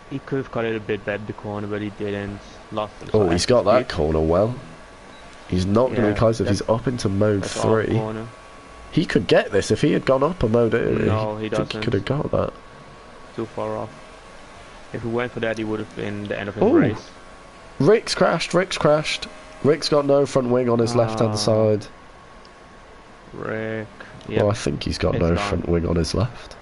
He could have cut it a bit better the corner, but he didn't. Lost some Oh, he's got that speed. corner well. He's not going to Yeah, be close if he's that's- up into mode That's off 3. corner. He could get this if he had gone up a mode earlier. No, he I think he doesn't. could have got that. Too far off. If he went for that, he would have been the end of his Ooh. race. Rick's crashed. Rick's got no front wing on his left-hand Ah. side. Rick. Well, I Yeah. think he's got It's no gone. front wing on his left.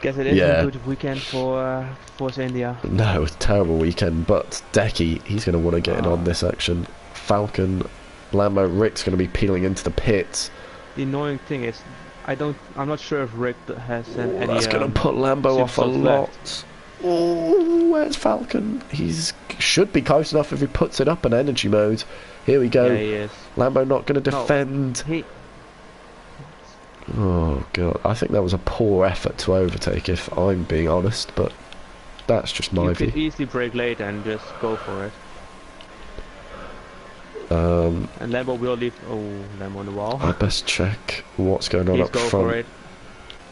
Guess it is Yeah. a good weekend for Force India. No, it's a terrible weekend. But Decky, he's going to want to get in on this action. Falcon, Lambo, Rick's going to be peeling into the pits. The annoying thing is, I'm not sure if Rick has any. That's going to put Lambo off a superstars lot. left. Oh, where's Falcon? He's should be close enough if he puts it up in energy mode. Here we go. Yeah, he is. Lambo not going to No. defend. He. Oh god, I think that was a poor effort to overtake, if I'm being honest, but that's just my You could view. easily brake later and just go for it. And Lambo will leave. Oh, Lambo on the wall. I best check what's going on He's up go front. for it.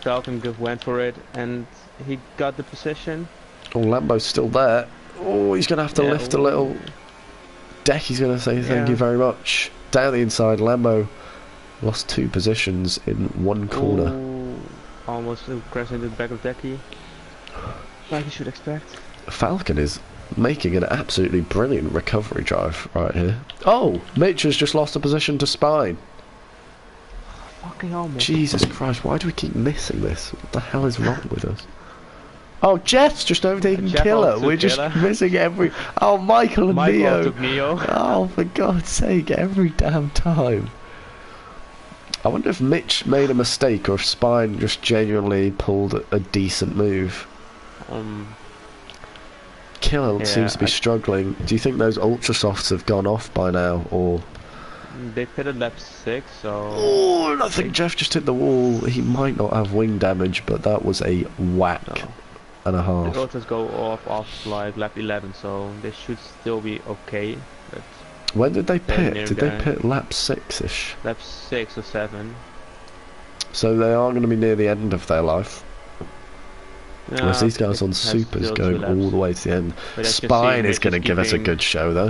Falcon went for it, and he got the position. Oh, Lambo's still there. Oh, he's going to have to Yeah, lift a little. Decky's going to say thank Yeah. you very much. Down the inside, Lambo lost 2 positions in 1 corner. Ooh, almost crashed into the back of Decky. Like you should expect. Falcon is making an absolutely brilliant recovery drive right here. Oh, Mitch has just lost a position to Spine. Fucking hell, man. Jesus Christ, why do we keep missing this? What the hell is wrong with us? Oh, Jeff's just overtaken Jeff Killer. overtook We're just Killer. missing every... Oh, Michael and Michael Neo. took Neo. Oh, for God's sake, every damn time. I wonder if Mitch made a mistake or if Spine just genuinely pulled a decent move. Killer Yeah, seems to be struggling. Do you think those Ultra Softs have gone off by now, or... They pitted lap 6, so... Oh, I think Jeff just hit the wall. He might not have wing damage, but that was a whack No. and a half. The autos go off like lap 11, so they should still be okay. But When did they They're pit? near Did they going. pit lap 6-ish? lap 6 or 7. So they are going to be near the end of their life. Whereas these guys on supers going all the way to the end. Spine is going to give us a good show though.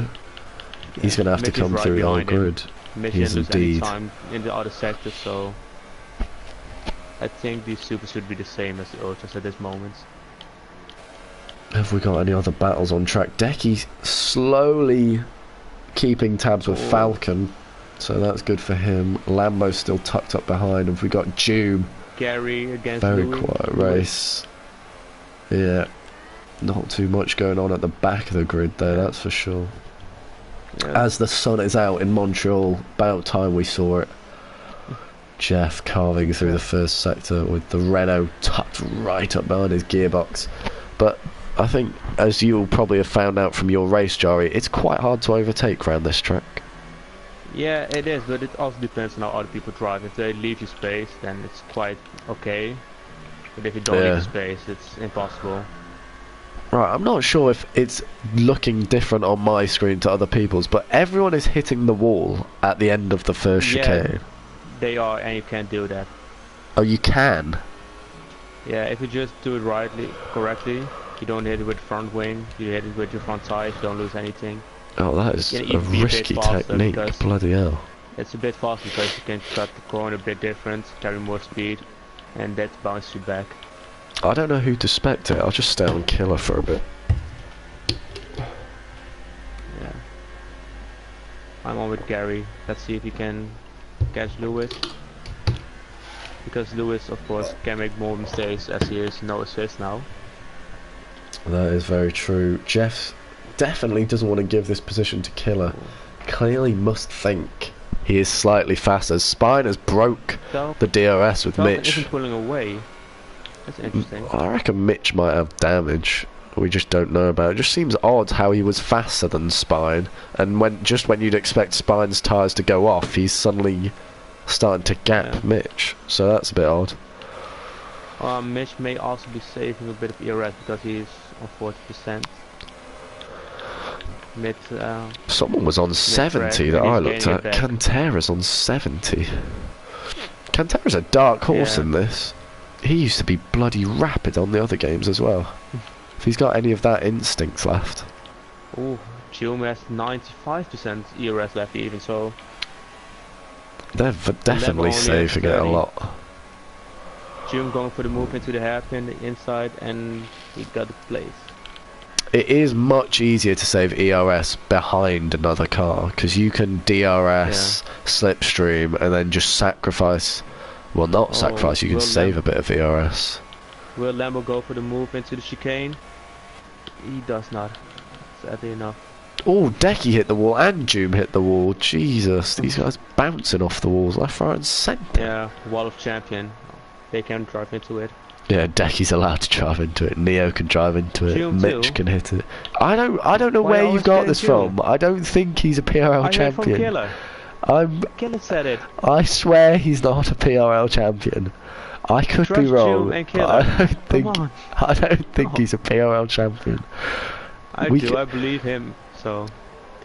Yeah, he's going to have to come through the whole grid. He is indeed. Time in the other sectors, so I think these supers should be the same as the ultras at this moment. Have we got any other battles on track? Decky's slowly keeping tabs with Falcon, so that's good for him. Lambo's still tucked up behind. Have we got Jube? Gary against very Louis. Quiet race. Yeah, not too much going on at the back of the grid there, that's for sure. Yeah. As the sun is out in Montreal, about time we saw it. Jeff carving through the first sector with the Renault tucked right up behind his gearbox. But I think, as you'll probably have found out from your race, Jari, it's quite hard to overtake around this track. Yeah, it is, but it also depends on how other people drive. If they leave you space, then it's quite okay. But if you don't leave space, it's impossible. Right, I'm not sure if it's looking different on my screen to other people's, but everyone is hitting the wall at the end of the first chicane. They are, and you can't do that. Oh, you can? Yeah, if you just do it correctly, you don't hit it with front wing, you hit it with your front tires, you don't lose anything. Oh, that is a risky technique, bloody hell. It's a bit faster because you can cut the corner a bit different, carry more speed, and that bounces you back. I don't know who to spect it, I'll just stay on Killer for a bit. Yeah. I'm on with Gary, let's see if he can catch Lewis. Because Lewis, of course, can make more mistakes as he is no assist now. That is very true. Jeff definitely doesn't want to give this position to Killer. Clearly must think he is slightly faster. Spine has broke the DRS with Mitch. Isn't pulling away. That's interesting. I reckon Mitch might have damage. We just don't know about it. It just seems odd how he was faster than Spine, and when you'd expect Spine's tyres to go off, he's suddenly starting to gap Mitch. So that's a bit odd. Mitch may also be saving a bit of ERS because he's on 40%. Someone was on 70 that I looked at. Cantera's on 70. Cantera's a dark horse in this. He used to be bloody rapid on the other games as well. If he's got any of that instinct left. Oh, Jum has 95% ERS left even, so... They're definitely saving it a lot. Jum going for the move into the hairpin, the inside, and he got the place. It is much easier to save ERS behind another car, because you can DRS, slipstream, and then just sacrifice... Well, not sacrifice, you can save a bit of ERS. Will Lambo go for the move into the chicane? He does not, sadly enough. Oh, Decky hit the wall and Doom hit the wall. Jesus, these guys bouncing off the walls left, right and centre. Yeah, Wall of Champion. They can drive into it. Yeah, Decky's allowed to drive into it. Neo can drive into it. Mitch can hit it. I don't know where you've got this from. I don't think he's a PRL champion. From Killer. Killer said it. I swear he's not a PRL champion. I could be wrong. I don't think he's a PRL champion. I believe him. So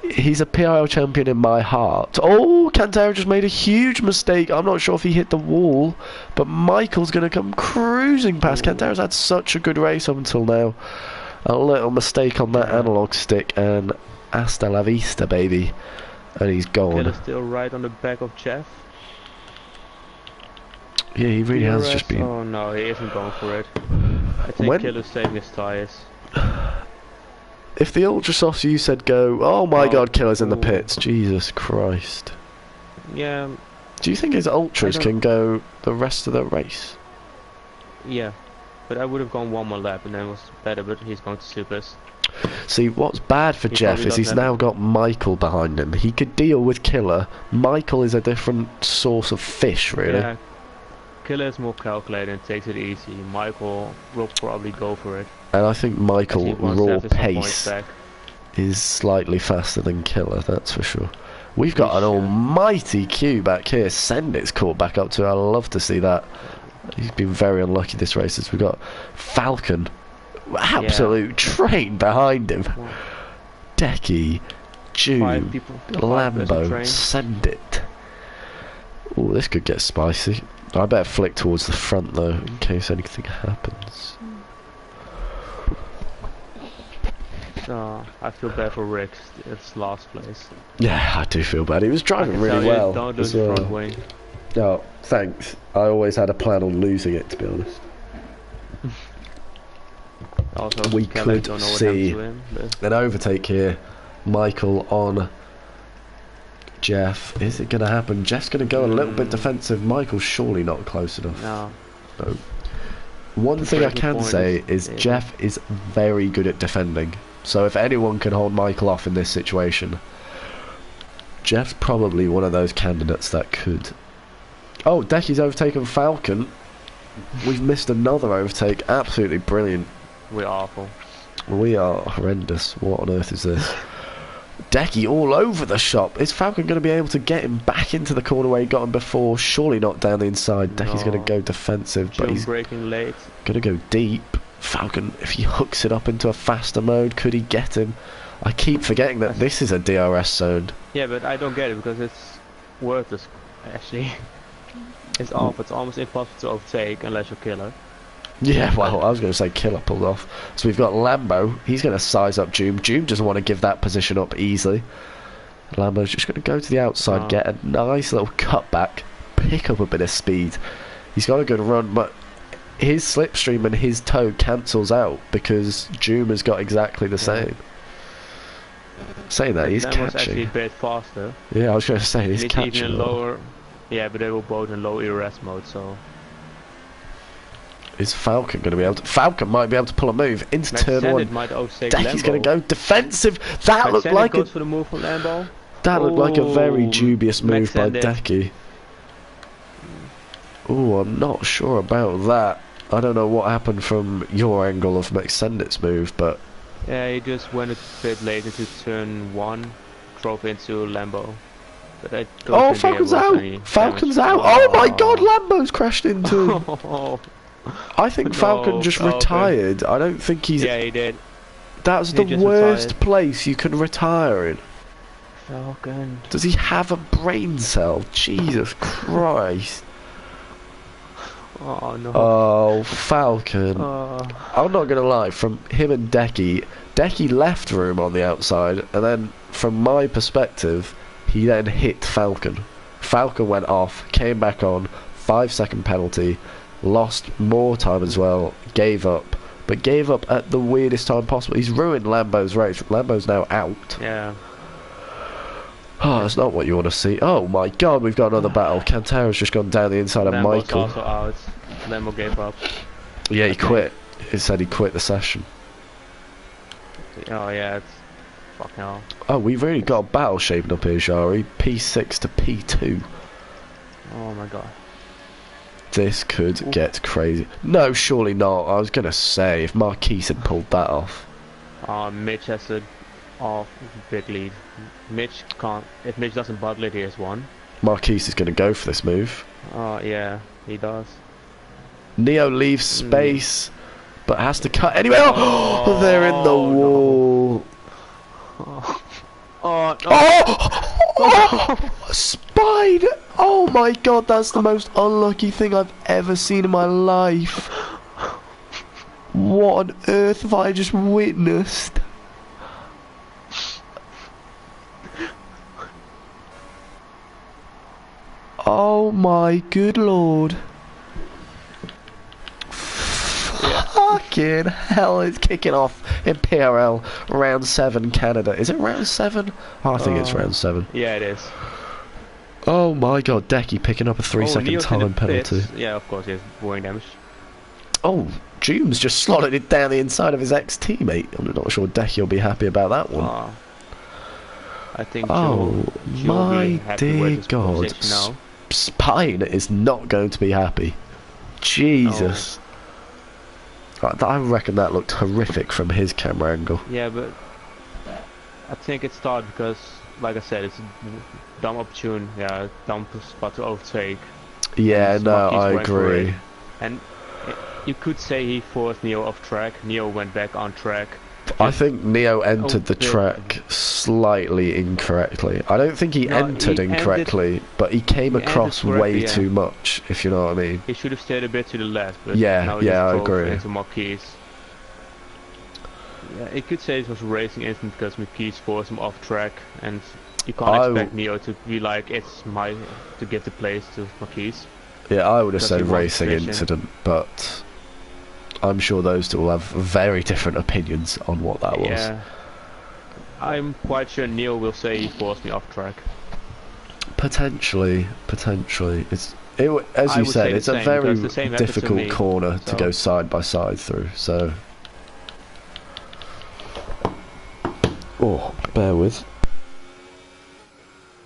he's a PRL champion in my heart. Oh, Cantera just made a huge mistake. I'm not sure if he hit the wall, but Michael's going to come cruising past. Cantera's had such a good race up until now. A little mistake on that analog stick, and hasta la vista, baby. And he's gone. Killer's still right on the back of Jeff. Yeah, he really has just been... Oh no, he isn't going for it. I think Killer's saving his tyres. If the Ultrasofts you said go, oh my god, Killer's in the pits. Jesus Christ. Yeah. Do you think his Ultras can go the rest of the race? Yeah. But I would have gone one more lap and then it was better, but he's going to supers. See, what's bad for Jeff is he's now got Michael behind him. He could deal with Killer. Michael is a different source of fish, really. Yeah. Killer is more calculated and takes it easy. Michael will probably go for it. And I think Michael, raw pace, is slightly faster than Killer, that's for sure. We've got an almighty queue back here. Sendit's caught back up to. I love to see that. He's been very unlucky this race. As we've got Falcon, absolute train behind him. Decky, Jube, Lambo, Sendit. Oh, this could get spicy. I better flick towards the front though, in case anything happens. I feel bad for Rick. It's last place. Yeah, I do feel bad. He was driving really well. Don't lose as the well. front wing. Oh, thanks. I always had a plan on losing it, to be honest. Also, We Kelly, could don't know what see happened to him, but an overtake here. Michael on Jeff. Is it going to happen? Jeff's going to go a little bit defensive. Michael's surely not close enough. no. No. One thing I can say is yeah. Jeff is very good at defending. So if anyone can hold Michael off in this situation, Jeff's probably one of those candidates that could. Oh, Decky's overtaken Falcon. We've missed another overtake. Absolutely brilliant. We're awful. We are horrendous. What on earth is this? Decky all over the shop. Is Falcon going to be able to get him back into the corner where he got him before? Surely not down the inside. Decky's going to go defensive, but he's breaking late. going to go deep. Falcon, if he hooks it up into a faster mode, could he get him? I keep forgetting that this is a DRS zone. Yeah, but I don't get it because it's worthless, actually. It's off. It's almost impossible to overtake unless you're killer. Yeah, well, I was going to say Killer pulled off. So we've got Lambo. He's going to size up Doom. Doom doesn't want to give that position up easily. Lambo's just going to go to the outside, get a nice little cutback, pick up a bit of speed. He's got a good run, but his slipstream and his toe cancels out because Doom has got exactly the same. Saying that, he's Lambo's actually a catching. bit faster. Yeah, I was going to say, he's Even catching. in lower. Yeah, but they were both in low ERS mode, so. Is Falcon going to be able to... Falcon might be able to pull a move into turn one. Might overtake Decky's Lambo. going to go defensive. That looked like goes for the move from Lambo. That looked like a very dubious move by Max-ended. Decky. Oh, I'm not sure about that. I don't know what happened from your angle of Maxendit's move, but... Yeah, he just went a bit late into turn 1, drove into Lambo. But I don't Oh, think there Falcon's was out! any Falcon's damage. out! Oh my god, Lambo's crashed into him! Oh, I think Falcon just okay. retired. I don't think he's... yeah, he did. That's he the just worst retired. place you can retire in. Falcon. Does he have a brain cell? Jesus Christ. Oh no. Oh, Falcon. Oh. I'm not gonna lie, from him and Decky left room on the outside, and then from my perspective, he then hit Falcon. Falcon went off, came back on, 5-second penalty, lost more time as well, gave up, but gave up at the weirdest time possible. He's ruined Lambo's race. Lambo's now out. Yeah. Oh, that's not what you want to see. Oh my god, we've got another battle. Cantera's just gone down the inside of Lambo's Michael. also out. Lambo gave up. Yeah, he quit. He said he quit the session. Oh yeah, it's fuck hell. Oh, we've really got a battle shaping up here, Jari. P6 to P2. Oh my god. This could get crazy. No, surely not. I was going to say, if Marquise had pulled that off. Mitch has a big lead. Mitch can't. If Mitch doesn't bottle it, he has one. Marquise is going to go for this move. Oh yeah, he does. Neo leaves space, but has to cut anyway. Oh, they're in the wall. Oh, oh no. Oh! Spine! Oh my god, that's the most unlucky thing I've ever seen in my life. What on earth have I just witnessed? Oh my good lord. Fucking hell, it's kicking off in PRL round 7 Canada. Is it round 7? Oh, I think it's round 7. Yeah, it is. Oh my god, Decky picking up a 3-second Neo's in time the penalty. pits. Yeah, of course, he has warning damage. Oh, Jume's just slotted it down the inside of his ex-teammate. I'm not sure Decky will be happy about that one. I think Oh Joe will be my happy with dear his god, position now. Spine is not going to be happy. Jesus. I reckon that looked horrific from his camera angle. Yeah, but I think it started because, like I said, it's a dumb opportune, dumb spot to overtake. Yeah, And no, Marquis I went for agree. it. And you could say he forced Neo off track. Neo went back on track, I think Neo entered the bit. track slightly incorrectly. I don't think he No, entered he incorrectly, but he came he across entered way correctly, yeah. too much, if you know what I mean. He should have stayed a bit to the left, but Yeah, now he yeah, I just drove agree. into Marquis. Yeah, you could say it was a racing incident because Marquis forced him off track, and you can't expect Neo to be like, to give the place to Marquis. Yeah, I would have Because said he wants racing vision. incident, but I'm sure those two will have very different opinions on what that was. Yeah, I'm quite sure Neo will say he forced me off track. Potentially. As I you would said, say it's the a same, very because the same happened to difficult me, corner to so- go side by side through, so... Oh, bear with.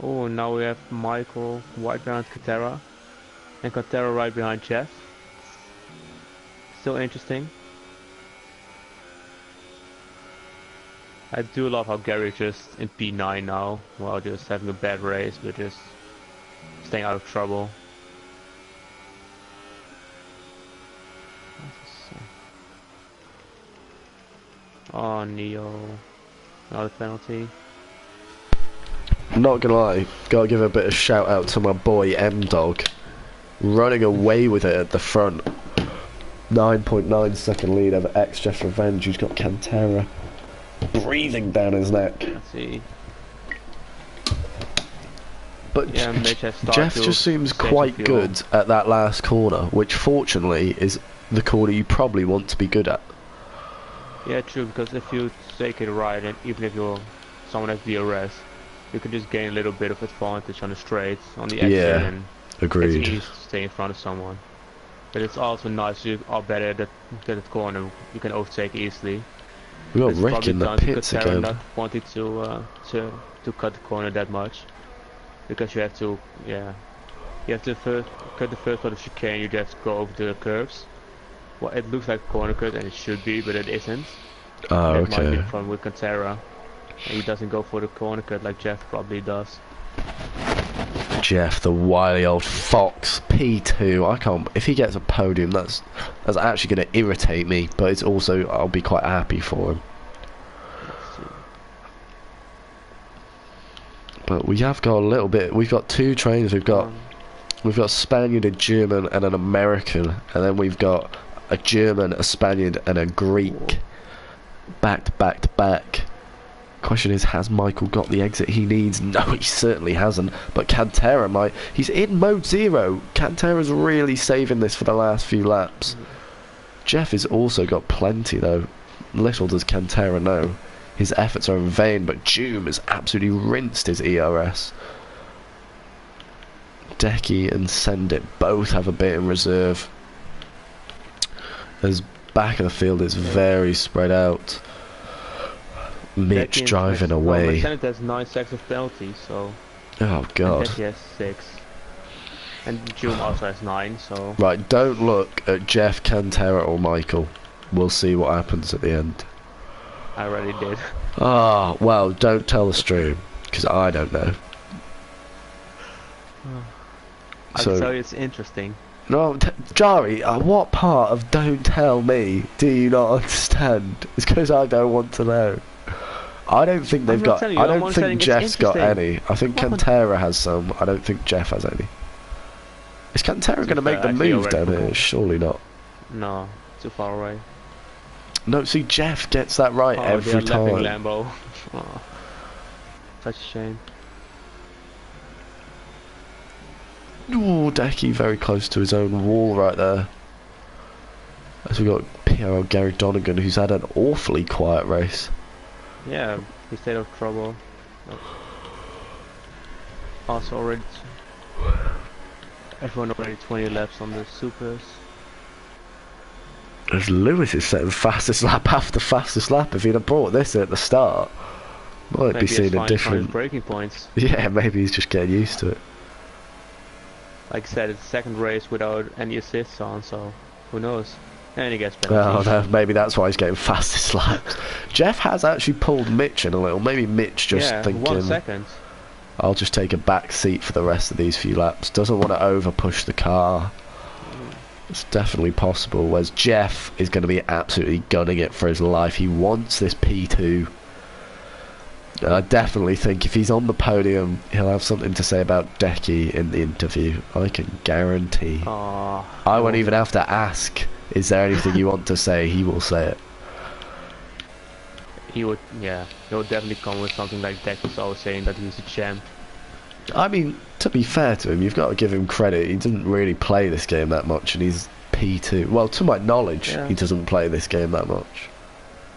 Oh, now we have Michael right behind Katera, and Katera right behind Jeff. Still interesting. I do love how Gary just in P9 now, while just having a bad race, but just staying out of trouble. Oh, Neo. Another penalty. Not gonna lie, gotta give a bit of shout out to my boy M-Dog. Running away with it at the front. 9.9 second lead over Jeff Revenge, who's got Cantera breathing down his neck. Let's see. But Yeah, Mitch has started Jeff to just seems save quite some fuel. good at that last corner, which fortunately is the corner you probably want to be good at. Yeah, true, because if you take it right, and even if you're someone has DRS, you can just gain a little bit of advantage on the straight, on the exit, Yeah, and agreed. it's easy to stay in front of someone. But it's also nice you are better at that corner, you can overtake easily. We got It's Rick probably in the down to pits Katera again. not wanting to cut the corner that much, because you have to, yeah, you have to cut the first part of chicane. You just go over the curves. Well, it looks like a corner cut, and it should be, but it isn't. Oh, That might be okay. the problem with Cantera. He doesn't go for the corner cut like Jeff probably does. Jeff, the wily old fox, P2. I can't. If he gets a podium, that's actually going to irritate me. But it's also, I'll be quite happy for him. Let's see. But we have got a little bit. We've got two trains. We've got a Spaniard, a German, and an American, and then we've got a German, a Spaniard, and a Greek. Back to back to back. Question is, has Michael got the exit he needs? No, he certainly hasn't. But Cantera might. He's in mode 0. Cantera's really saving this for the last few laps. Jeff has also got plenty though. Little does Cantera know. His efforts are in vain, but Doom has absolutely rinsed his ERS. Decky and Send It both have a bit in reserve. As back of the field is very spread out. Mitch driving away. Senate has 9 seconds of penalty, so. Oh god. And Decky has 6. And June also has 9, so. Right, don't look at Jeff, Cantera or Michael. We'll see what happens at the end. I already did. Ah, well, don't tell the stream, because I don't know. I can tell you it's interesting. No, Jari, what part of don't tell me do you not understand? It's because I don't want to know. I don't think they've got. I don't think Jeff's got any. I think Cantera has some. I don't think Jeff has any. Is Cantera going to make the move down here? Surely not. No, too far away. No, see, Jeff gets that right every time. Lambo. Oh, such a shame. Ooh, Decky very close to his own wall right there. As we got PRL Gary Donegan, who's had an awfully quiet race. Yeah, he stayed out of trouble. Also already, everyone already 20 laps on the supers. As Lewis is setting fastest lap after fastest lap. If he'd have brought this at the start, might Maybe be seeing a find different. breaking points. Yeah, maybe he's just getting used to it. Like I said, it's the second race without any assists on, so who knows? And he gets Oh penalties. no, maybe that's why he's getting fastest laps. Jeff has actually pulled Mitch in a little. Maybe Mitch just thinking, 1 second. I'll just take a back seat for the rest of these few laps. Doesn't want to over push the car. It's definitely possible. Whereas Jeff is going to be absolutely gunning it for his life. He wants this P2. I definitely think if he's on the podium, he'll have something to say about Decky in the interview. I can guarantee. I won't even have to ask, is there anything you want to say? He will say it. He would, yeah. He would definitely come with something like Decky's always saying that he's a champ. I mean, to be fair to him, you've got to give him credit. He didn't really play this game that much, and he's P2. Well, to my knowledge, he doesn't play this game that much.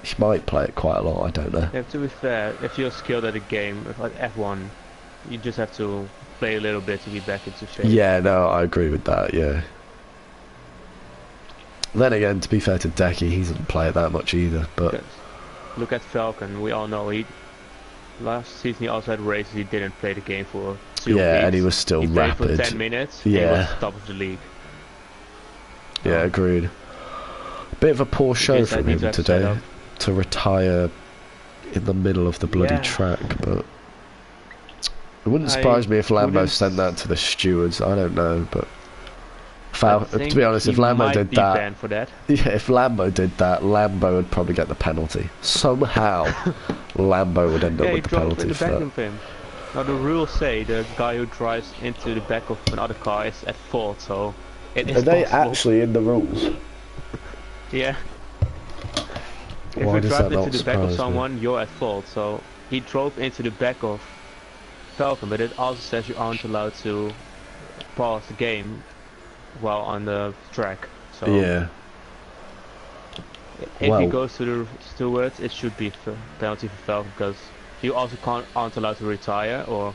He might play it quite a lot, I don't know. Yeah, to be fair, if you're skilled at a game, like F1, you just have to play a little bit to be back into shape. Yeah, no, I agree with that, yeah. Then again, to be fair to Decky, he doesn't play it that much either, but... Because look at Falcon, we all know last season he also had races he didn't play the game for 2 weeks. Yeah, and he was still rapid. Played for 10 minutes, yeah. And he was top of the league. Yeah, agreed. Bit of a poor show from him today. To retire in the middle of the bloody track, but it wouldn't surprise me if Lambo sent that to the stewards. I don't know, but to be honest, if Lambo did that, yeah, if Lambo did that, Lambo would probably get the penalty. Somehow, Lambo would end up with the penalty for that. Now the rules say the guy who drives into the back of another car is at fault, so it is Are they actually in the rules? Yeah. If you drive into the back of someone, you're at fault. So he drove into the back of Falcon, but it also says you aren't allowed to pause the game while on the track. So yeah. If he goes to the stewards, it should be a penalty for Falcon because you also aren't allowed to retire or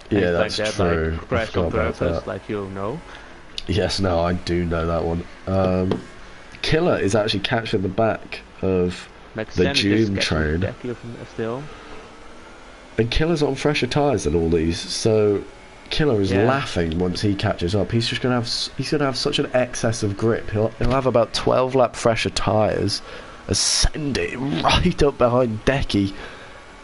that's like that, true. like crash on purpose, like you know. Yes, no, I do know that one. Killer is actually catching the back of the Doom train. And Killer's on fresher tyres than all these, so Killer is laughing once he catches up. He's just gonna have such an excess of grip. He'll have about 12 lap fresher tyres, send it right up behind Decky.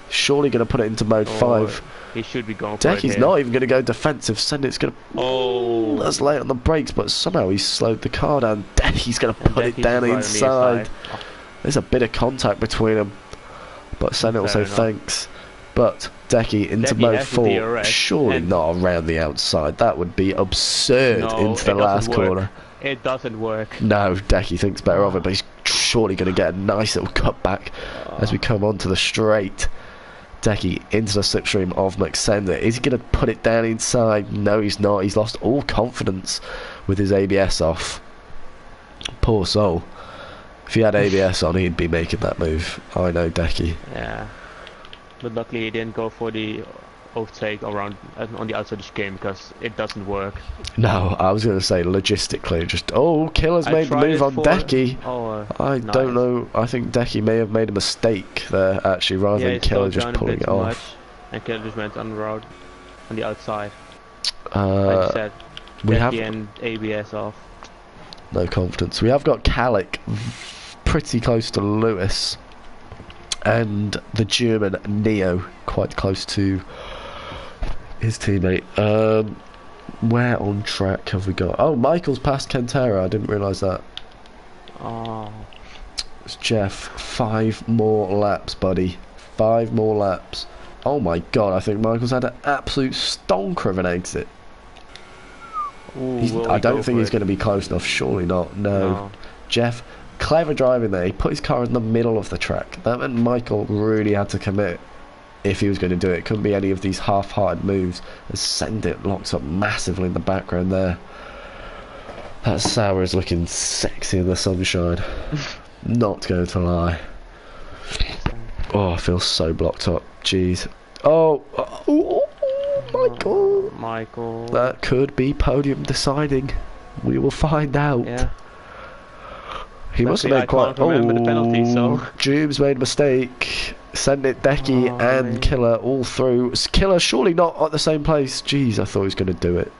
Surely gonna put it into mode 5. He should be going for it. Decky's not even gonna go defensive. Send it's gonna. Oh, that's late on the brakes, but somehow he slowed the car down. Decky's gonna put it down inside. There's a bit of contact between them, but Senate will say thanks. But Decky into mode 4, surely not around the outside. That would be absurd into the last corner. It doesn't work. No, Decky thinks better of it, but he's surely going to get a nice little cut back as we come onto the straight. Decky into the slipstream of McSender. Is he going to put it down inside? No, he's not. He's lost all confidence with his ABS off. Poor soul. If he had ABS on, he'd be making that move. I know Decky. Yeah. But luckily he didn't go for the overtake around on the outside of the game because it doesn't work. No, I was going to say logistically, just Killer's made the move on Decky. I don't know. I think Decky may have made a mistake there actually, rather than Killer just pulling it off. And Killer just went on the road on the outside. Like I said, we have and ABS off. No confidence. We have got Calic pretty close to Lewis, and the German Neo quite close to his teammate. Where on track have we got? Oh, Michael's past Kentera. I didn't realise that. Oh. It's Jeff. 5 more laps, buddy. 5 more laps. Oh my god, I think Michael's had an absolute stonker of an exit. Ooh, I don't think he's going to be close enough. Surely not. No. Jeff, clever driving there. He put his car in the middle of the track. That meant Michael really had to commit if he was going to do it. Couldn't be any of these half-hearted moves. And Send It locks up massively in the background there. That Sauer is looking sexy in the sunshine. Not going to lie. Oh, I feel so blocked up. Jeez. Oh, Michael. Michael. That could be podium deciding. We will find out. Yeah. He must have made quite. The penalty, so. Jubes made a mistake. Send It, Decky, and Killer all through. Killer surely not at the same place. Jeez, I thought he was going to do it.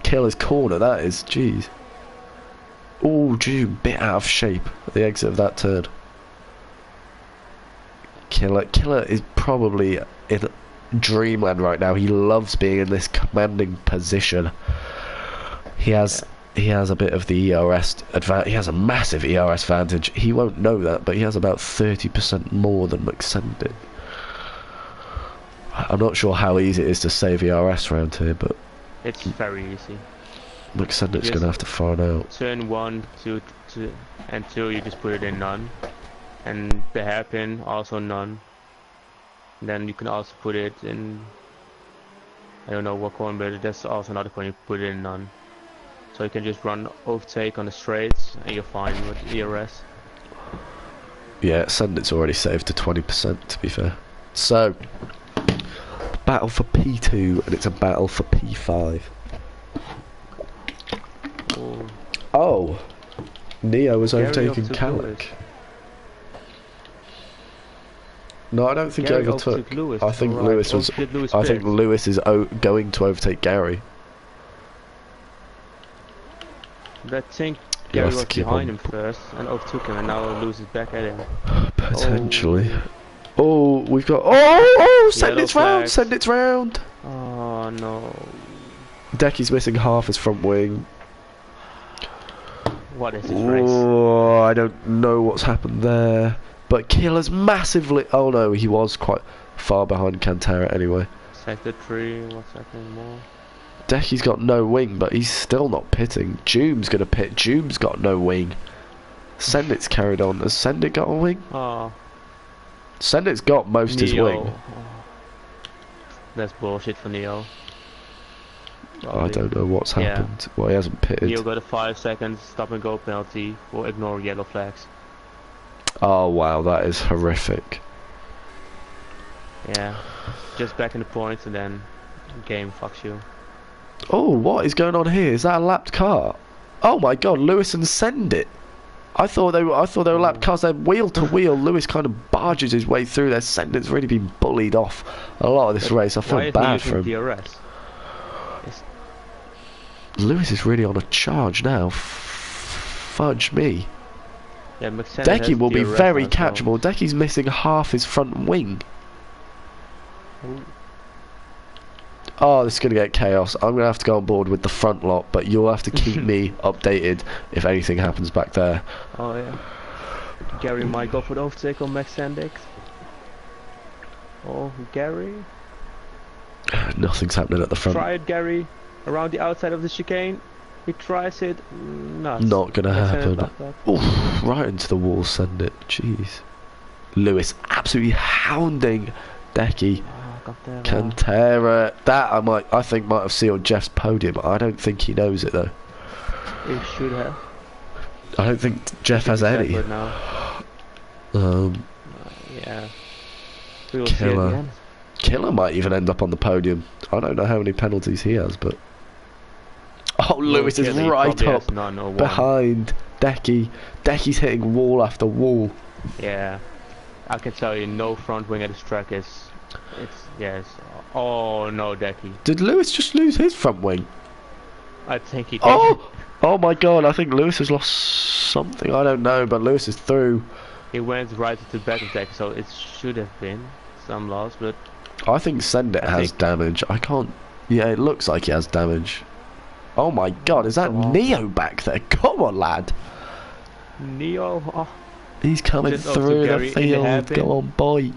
Killer's corner, that is. Jeez. Oh, Jube, bit out of shape at the exit of that turn. Killer is probably in dreamland right now. He loves being in this commanding position. He has he has a bit of the ERS advantage. He has a massive ERS advantage. He won't know that, but he has about 30% more than McSendit. I'm not sure how easy it is to save ERS around here, but it's very easy. McSendit's going to have to find out. Turn 1, 2, and 2, you just put it in none. And the hairpin, also none. And then you can also put it in, I don't know what coin, but that's also another coin, you put it in none. So you can just run overtake on the straights, and you're fine with ERS. Yeah, Sendit's already saved to 20%, to be fair. So, battle for P2, and it's a battle for P5. Oh, Neo was overtaking Kalik. No, I don't think Gary he overtook. Lewis. I think Lewis was. I think Lewis is going to overtake Gary. But I think Gary was behind him first and overtook him, and now Lewis is back at him. Potentially. Oh, we've got. Oh, send its round! Send its round! Oh no. Decky's missing half his front wing. What is this race? Oh, I don't know what's happened there. But Killer's massively. Oh no, he was quite far behind Cantera anyway. Sector 3, what's happening more? Decky's got no wing, but he's still not pitting. Joom's gonna pit. Joom's got no wing. Sendit's carried on. Has Sendit got a wing? Oh. Sendit's got most his wing. Oh. That's bullshit for Neo. I don't know what's happened. Well, he hasn't pitted. Neo got a 5 seconds stop and go penalty for ignoring yellow flags. Oh wow, that is horrific. Yeah. Just back in the points and then game fucks you. Oh, what is going on here? Is that a lapped car? Oh my god, Lewis and Sendit. I thought they were lapped cars. They're wheel to wheel. Lewis kind of barges his way through there. Sendit's really been bullied off a lot of this race. I feel bad for him. DRS? Lewis is really on a charge now. Fudge me. Yeah, Decky will be very catchable. Decky's missing half his front wing. Ooh. Oh, this is going to get chaos. I'm going to have to go on board with the front lot, but you'll have to keep me updated if anything happens back there. Oh yeah. Gary might go for the overtake on Max Sandix. Oh, Gary. Nothing's happening at the front. Try it, Gary. Around the outside of the chicane. He tries it. Nuts. Not going to happen. Oof, right into the wall, send it. Jeez. Lewis absolutely hounding Decky. Cantera. That I think might have sealed Jeff's podium. I don't think he knows it though. He should have. I don't think Jeff has any. Yeah. We will see again. Killer might even end up on the podium. I don't know how many penalties he has, but oh, Lewis is right up behind Decky. Decky's hitting wall after wall. Yeah, I can tell you, no front wing at this track is. Yes. Oh no, Decky. Did Lewis just lose his front wing? I think he did. Oh my god, I think Lewis has lost something. I don't know, but Lewis is through. He went right to the back of Decky, so it should have been some loss, but I think Sendit has damage. I can't. Yeah, it looks like he has damage. Oh my god, is that Neo back there? Come on, lad. Neo. Oh. He's coming through the field. Go on, boy.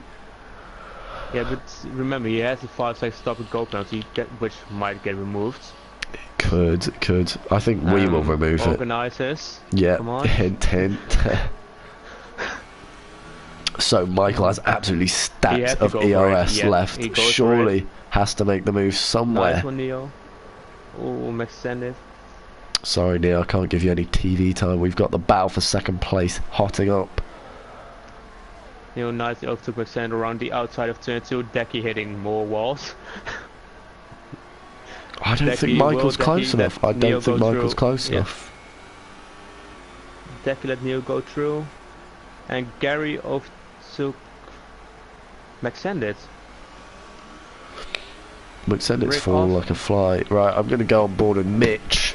Yeah, but remember, he has a 5 second stop and go penalty, which might get removed. It could. I think we will remove it. Organizers. Yeah, come on. hint, hint. So Michael has absolutely stacks of ERS left. Surely has to make the move somewhere. Nice one, Neo. Oh, Max Sandit. Sorry, Neo, I can't give you any TV time. We've got the battle for second place hotting up. Neo nicely overtook Max Sandit around the outside of turn 2. Decky hitting more walls. I don't think Michael's close enough. I don't think Michael's close enough. Decky let Neo go through. And Gary overtook Max Sandit. McSendit's fallen like a fly. Right, I'm going to go on board with Mitch,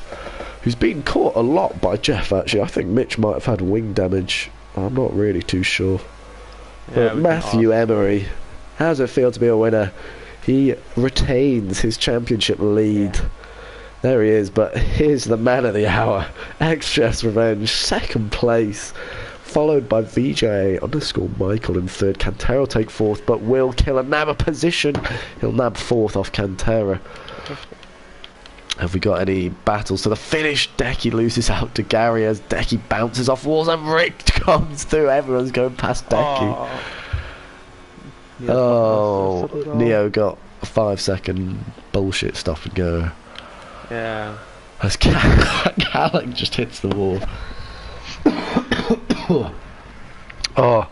who's been caught a lot by Jeff, actually. I think Mitch might have had wing damage. I'm not really too sure. But Matthew Emery, how does it feel to be a winner? He retains his championship lead. There he is, but here's the man of the hour. X-Jeff's Revenge, second place. Followed by VJ_Michael in third. Cantera will take fourth, but will kill and nab a position. He'll nab fourth off Cantera. Have we got any battles to the finish? Decky loses out to Gary as Decky bounces off walls and Rick comes through. Everyone's going past Decky. Oh, Neo got a 5-second bullshit stop and go. Yeah. As Callum just hits the wall. Oh,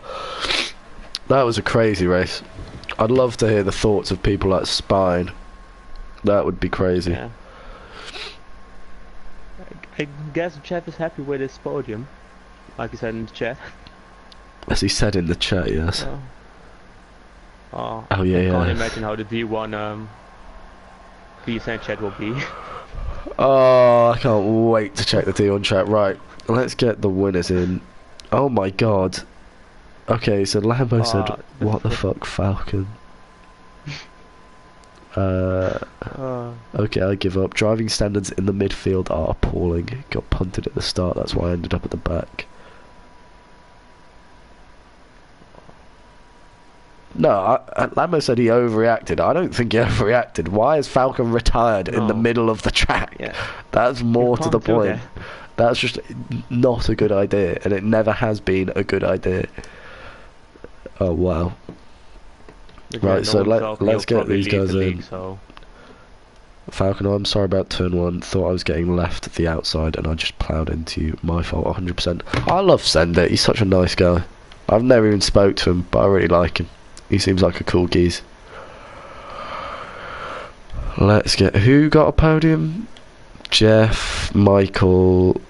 that was a crazy race. I'd love to hear the thoughts of people like Spine. That would be crazy. Yeah. I guess Jeff is happy with his podium, like he said in the chat. As he said in the chat, yes. Oh yeah, I yeah. can't imagine how the D1 PSN chat will be. Oh, I can't wait to check the D1 chat. Right, let's get the winners in. Oh my god. Okay, so Lambo said, what the fuck, Falcon? Okay, I give up. Driving standards in the midfield are appalling. Got punted at the start, that's why I ended up at the back. No, Lambo said he overreacted. I don't think he overreacted. Why is Falcon retired in the middle of the track? Yeah. That's more to the point. That's just not a good idea, and it never has been a good idea. Oh wow. Right, so let's get these guys in. Falcon, I'm sorry about turn 1. Thought I was getting left at the outside and I just ploughed into you. My fault, 100%. I love Sender, he's such a nice guy. I've never even spoke to him, but I really like him. He seems like a cool geese. Let's get... Who got a podium? Jeff, Michael...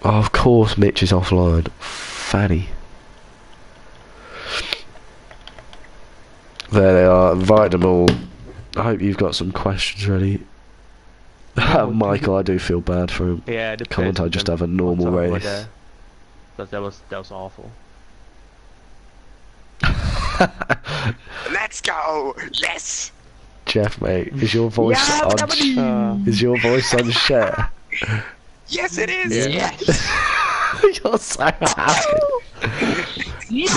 Oh, of course Mitch is offline. Fanny. There they are, invite them all. I hope you've got some questions ready. Michael, I do feel bad for him. Yeah, can't I just have a normal race? But that was awful. Let's go! Yes! Jeff, mate, is your voice is your voice on share? Yes, it is! Yes! You're so happy.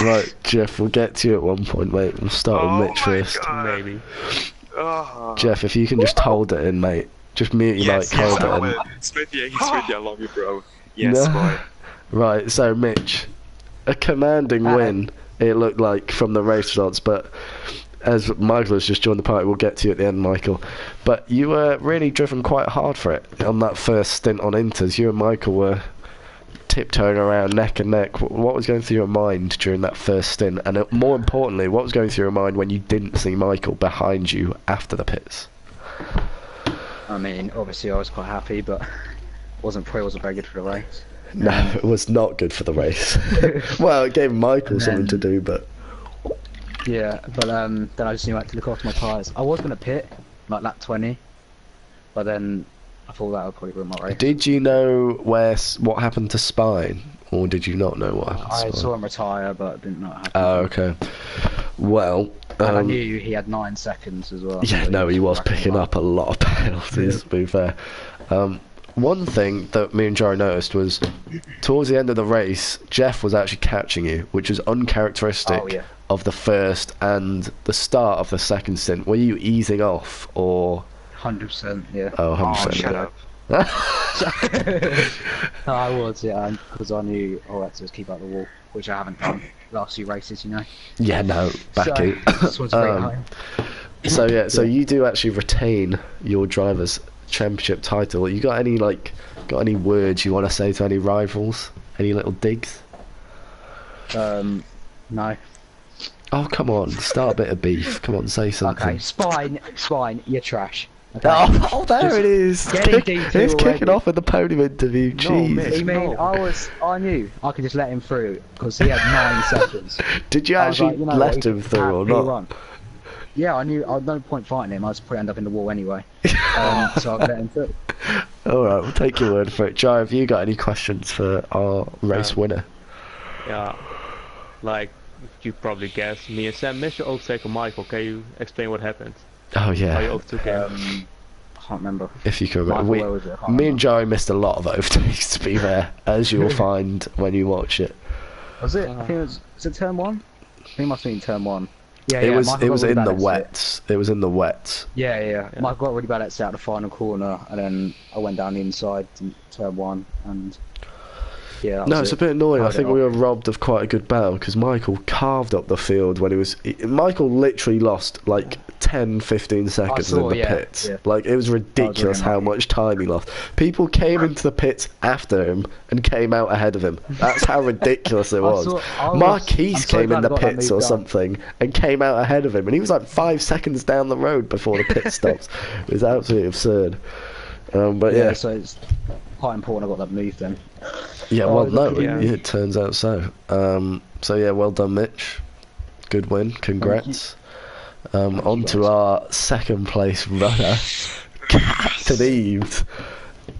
Right, Jeff, we'll get to you at one point, mate. We'll start with Mitch first. Maybe. Jeff, if you can just hold it in, mate. Just mute your mic, hold it in. Smithy, I love you, bro. Yes, boy. Right, so Mitch, a commanding win, it looked like, from the race results, but as Michael has just joined the party, we'll get to you at the end, Michael. But you were really driven quite hard for it on that first stint on Inters. You and Michael were tiptoeing around neck and neck. What was going through your mind during that first stint? And more importantly, what was going through your mind when you didn't see Michael behind you after the pits? I mean, obviously I was quite happy, but wasn't very good for the race. No, it was not good for the race. Well, it gave Michael something to do, but... Yeah, but then I just knew I had to look after my tyres. I was going to pit, like lap 20, but then I thought that would probably ruin my race. Did you know what happened to Spine, or did you not know what happened to Spine? I saw him retire, but didn't know what happened. Oh, okay. Well... and I knew he had 9 seconds as well. Yeah, no, he was picking up a lot of penalties, to be fair. One thing that me and Joe noticed was, towards the end of the race, Jeff was actually catching you, which was uncharacteristic of the first and the start of the second stint. Were you easing off, or...? 100%, yeah. Oh, 100%. Oh, shut up. No, I was, yeah, because I knew all I had to do was keep out the wall, which I haven't done last few races, you know. Yeah, no, back in. So yeah, so you do actually retain your driver's championship title. You got any words you want to say to any rivals? Any little digs? No. Oh, come on, start a bit of beef. Come on, say something. Okay, Spine, you're trash. Okay. Oh, there it is. It's kicking off in the podium interview. Jeez. I knew I could just let him through because he had 9 seconds. Did you actually let him through or not? Run. Yeah, I knew. I had no point fighting him. I was probably end up in the wall anyway. So I let him through. All right, we'll take your word for it. Jai, have you got any questions for our race winner? Yeah, like you probably guessed, me and Sam missed your overtake on Michael. Can you explain what happened? Oh yeah. How you overtook him? can't remember. If you can remember. Michael, where was it? I can't Me and remember. Joey missed a lot of overtakes, to be fair, as you'll find when you watch it. Was it? I think it was it turn 1? I think it must have been turn 1. Yeah, It yeah, was Michael it got was really in bad the exit. wets. It was in the wets. Yeah. Michael got really bad exit out the final corner, and then I went down the inside to turn 1, and yeah. That No, was it's a bit annoying. I Tied it think we up. were robbed of quite a good battle because Michael carved up the field when he was. Michael literally lost like 10, 15 seconds saw, in the yeah, pits. yeah. Like it was ridiculous really how annoying. much time he lost. People came into the pits after him and came out ahead of him. That's how ridiculous it was. I'm Marquise so came in glad the I got that pits move or done. something and came out ahead of him, and he was like 5 seconds down the road before the pit stops. It was absolutely absurd. But yeah. So it's quite important I got that move then. Yeah, Oh, well, no, look at you. it turns out so. So yeah, well done, Mitch. Good win, congrats. On you, to guys. our second place runner, Captain Eves.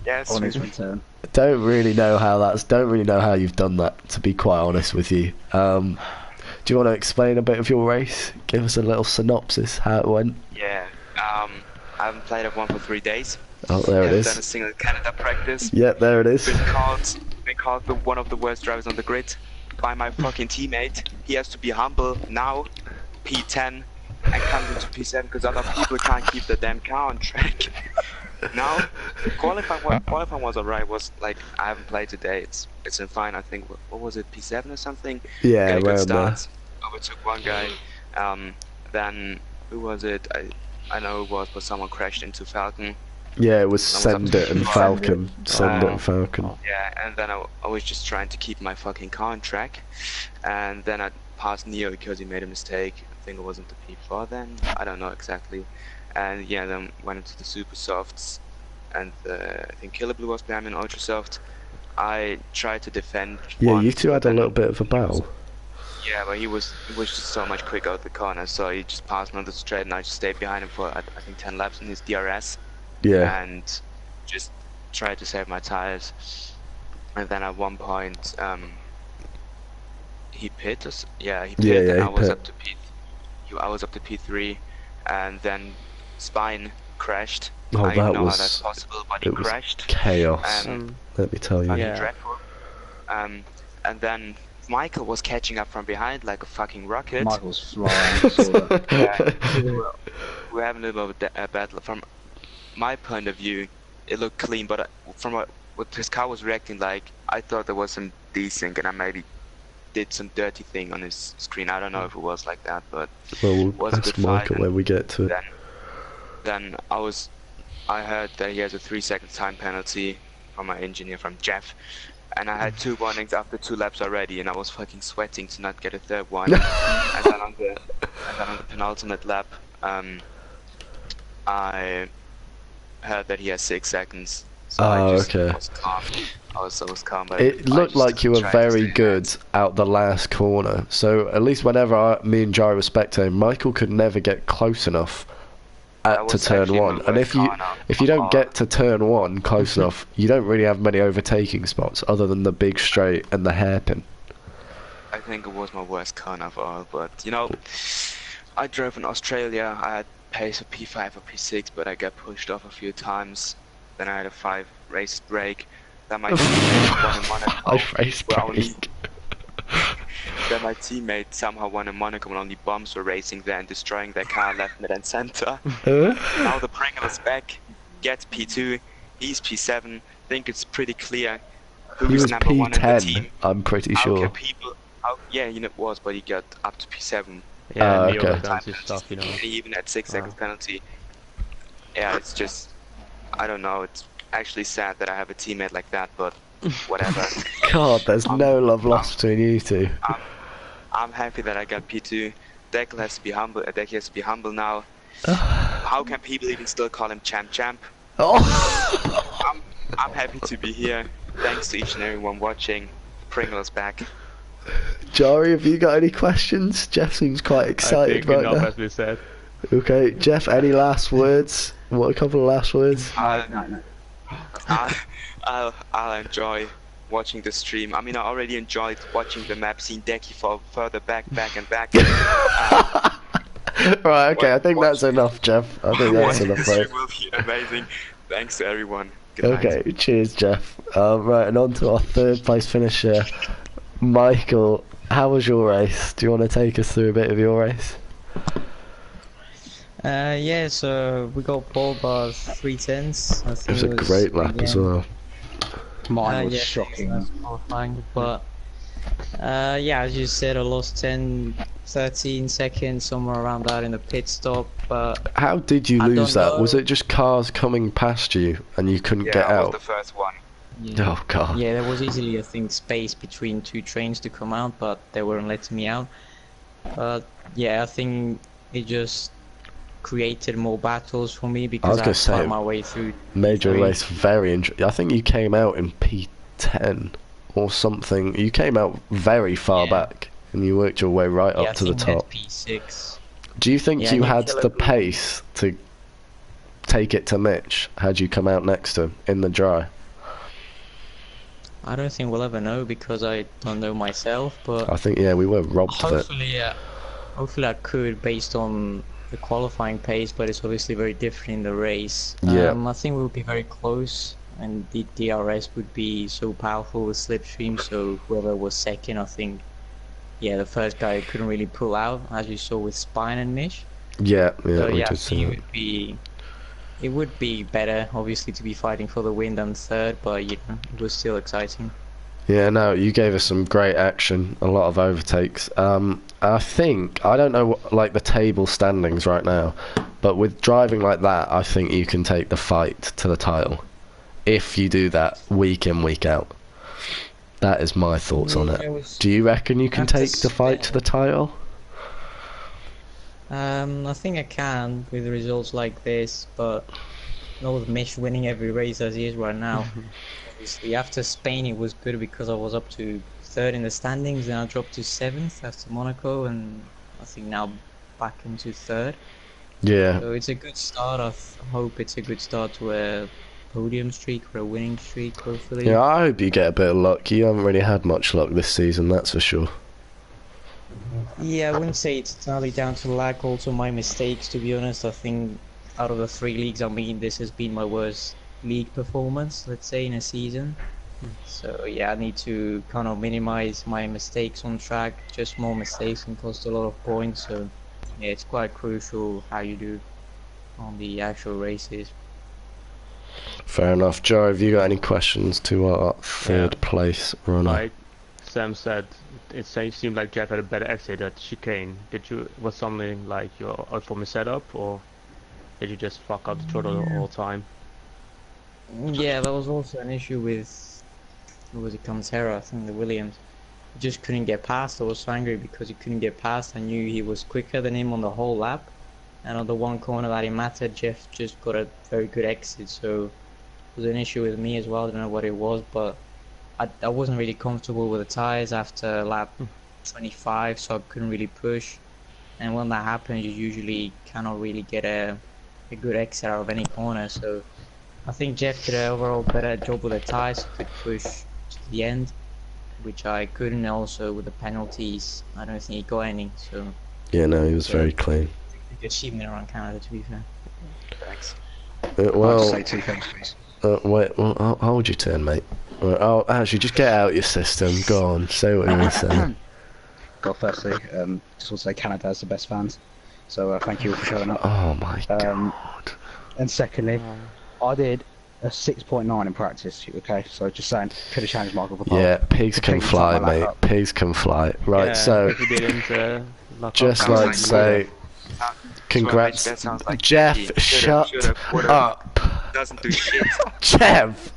Yes, On his we- return. Don't really know how you've done that, to be quite honest with you. Do you want to explain a bit of your race? Give us a little synopsis how it went. yeah. I haven't played F1 for 3 days. Oh, there it Haven't done a is. single Canada practice. Yep, there it is. Been called one of the worst drivers on the grid by my fucking teammate. He has to be humble now, P10, and comes into P7 because other people can't keep the damn car on track. Now, qualifying was alright. Was like I haven't played today. It's in fine. I think what was it, P7 or something? Yeah, Got a good around there. start. Overtook one guy. Then who was it? I know who it was, but someone crashed into Falcon. Yeah, it was That was up Send to It and you. Falcon. Send It and Falcon. Yeah, and then I was just trying to keep my fucking car on track, and then I passed Neo because he made a mistake. I think it wasn't the P4 then. I don't know exactly. And yeah, then went into the super softs, and I think Killer Blue was behind me in ultra soft. I tried to defend. Yeah, one, you two had a then- little bit of a battle. Yeah, but he was just so much quicker out the corner, so he just passed me on the straight, and I just stayed behind him for I think 10 laps in his DRS. Yeah. And just tried to save my tires. And then at one point, he pit us. Yeah, he pit, Yeah, and he I was pit. up to I was up to P3, and then Spine crashed. Oh, I don't that know was- how that's possible, but he it was crashed. chaos. Um, Let me tell you. Fucking Yeah. dreadful. And then Michael was catching up from behind like a fucking rocket. Michael's flying. So, We're having a little bit of a battle. From my point of view, it looked clean, but from what his car was reacting like, I thought there was some desync, and I maybe did some dirty thing on his screen. I don't know if it was like that, but Well, was a ask good Michael fight, when we get to it. then I heard that he has a 3-second time penalty from my engineer, from Jeff, and I had 2 warnings after 2 laps already, and I was fucking sweating to not get a 3rd one. and then on the penultimate lap, I heard that he has 6 seconds. So Oh, I just okay. was calm. I was calm, but It I looked just like you were tried to very stay good out the last corner. So at least whenever me and Jai were spectating, Michael could never get close enough That to was turn actually my 1. And worst corner. if you don't get to turn 1 close enough, you don't really have many overtaking spots other than the big straight and the hairpin. I think it was my worst corner of all, but you know, I drove in Australia. I had pace of P5 or P6, but I got pushed off a few times. Then I had a 5 race break. Then my teammate won in Monaco. I race where only- break. Then my teammate somehow won in Monaco when only bombs were racing there and destroying their car left, mid, and center. Now the Pringle is back, gets P2, he's P7. Think it's pretty clear He who's was number 1 in the team. P10, I'm pretty How sure. can people? Yeah, you know it was, but he got up to P7. yeah, okay. Neo Time dance his penalty, stuff, you know. and he even had 6 seconds Wow. penalty. Yeah, it's just, I don't know. It's actually sad that I have a teammate like that, but whatever. God, there's no love lost between you two. I'm happy that I got P2. Dekel has to be humble. Dekel has to be humble now. How can people even still call him champ? Oh. I'm happy to be here. Thanks to each and everyone watching. Pringle is back. Jari, have you got any questions? Jeff seems quite I excited think right enough now. has been said. Okay, Jeff, any last words? What, a couple of last words? no. I'll enjoy watching the stream. I mean, I already enjoyed watching the map, seeing Decky fall further back. Right, okay, I think that's enough, Jeff. I think that's enough, History mate. will be amazing. Thanks to everyone. Good night. Okay, cheers, Jeff. Right, and on to our third place finisher, Michael. How was your race? Do you want to take us through a bit of your race? Yeah, so we got pole by 3 tenths. I It think was a great lap as well. Mine was yeah, shocking. that's qualifying, but yeah, as you said, I lost 10, 13 seconds, somewhere around that in the pit stop. But How did you I lose don't that? Was know. it just cars coming past you and you couldn't Yeah, get I was out? the first one. yeah, Oh god. yeah, there was easily, I think, space between two trains to come out, but they weren't letting me out. But yeah, I think it just created more battles for me I because was I gonna had to say, fight my way through. made your P3. race very interesting. I think you came out in P10 or something. You came out very far Yeah. back and you worked your way right Yeah, up I to the think we had top. P6. Do you think Yeah, you Nick had Killer the blew- pace to take it to Mitch had you come out next to him in the dry? I don't think we'll ever know because I don't know myself, but I think, yeah, we were robbed of it. hopefully I could based on the qualifying pace, but it's obviously very different in the race. Yeah. I think we'll be very close, and the DRS would be so powerful with slipstream. So whoever was second, I think, yeah, the first guy couldn't really pull out, as you saw with Spine and Mish. Yeah, So we yeah, I did think see that. it would be better, obviously, to be fighting for the win than third, but you know, it was still exciting. Yeah, no, you gave us some great action, a lot of overtakes. I think, I don't know what, like the table standings right now, but with driving like that, I think you can take the fight to the title. If you do that week in, week out. That is my thoughts on Yeah, it. Do you reckon you can have to take the fight to the title? I think I can with results like this, but not with Mish winning every race as he is right now. Obviously, after Spain it was good because I was up to third in the standings, then I dropped to seventh after Monaco, and I think now back into third. Yeah. So it's a good start. Hope it's a good start to a podium streak or a winning streak, hopefully. Yeah, I hope you get a bit of luck. You haven't really had much luck this season, that's for sure. Yeah, I wouldn't say it's entirely down to luck, also my mistakes, to be honest. I think out of the 3 leagues, I mean, this has been my worst league performance, let's say, in a season. So yeah, I need to kind of minimize my mistakes on track. Just more mistakes can cost a lot of points, so yeah, it's quite crucial how you do on the actual races. Fair enough. Joe, have you got any questions to our third place runner? Like Sam said, it seemed like Jeff had a better exit at chicane. Was something like your outforming setup, or did you just fuck up the throttle all the time? Yeah, that was also an issue with, who was it, Cantera, I think the Williams. He just couldn't get past. I was so angry because he couldn't get past. I knew he was quicker than him on the whole lap. And on the one corner that it mattered, Jeff just got a very good exit, so it was an issue with me as well. I don't know what it was, but I wasn't really comfortable with the tyres after lap 25, so I couldn't really push. And when that happens, you usually cannot really get a good exit out of any corner, so I think Jeff did an overall better job with the tyres. He could push to the end, which I couldn't. Also with the penalties, I don't think he got any. So Yeah, no, he was very clean. good achievement around Canada, to be fair. Thanks. I'll Well, just say 2 things, please. wait, well, I'll hold your turn, mate. Oh, actually, just get out your system. Go on, say what you want to say. Well, firstly, just want to say Canada has the best fans, so thank you all for showing up. Oh my Um, god. And secondly, I did a 6.9 in practice, okay? So just saying, could have changed Michael for pole. Yeah, pigs can Completely fly, fucked my lap mate. up. Pigs can fly. Right, Yeah, so if you didn't lock just up, Sounds like like to say, That congrats, sounds like Jeff. Shoulda, Shut shoulda, woulda. up, Doesn't do shit. Jeff.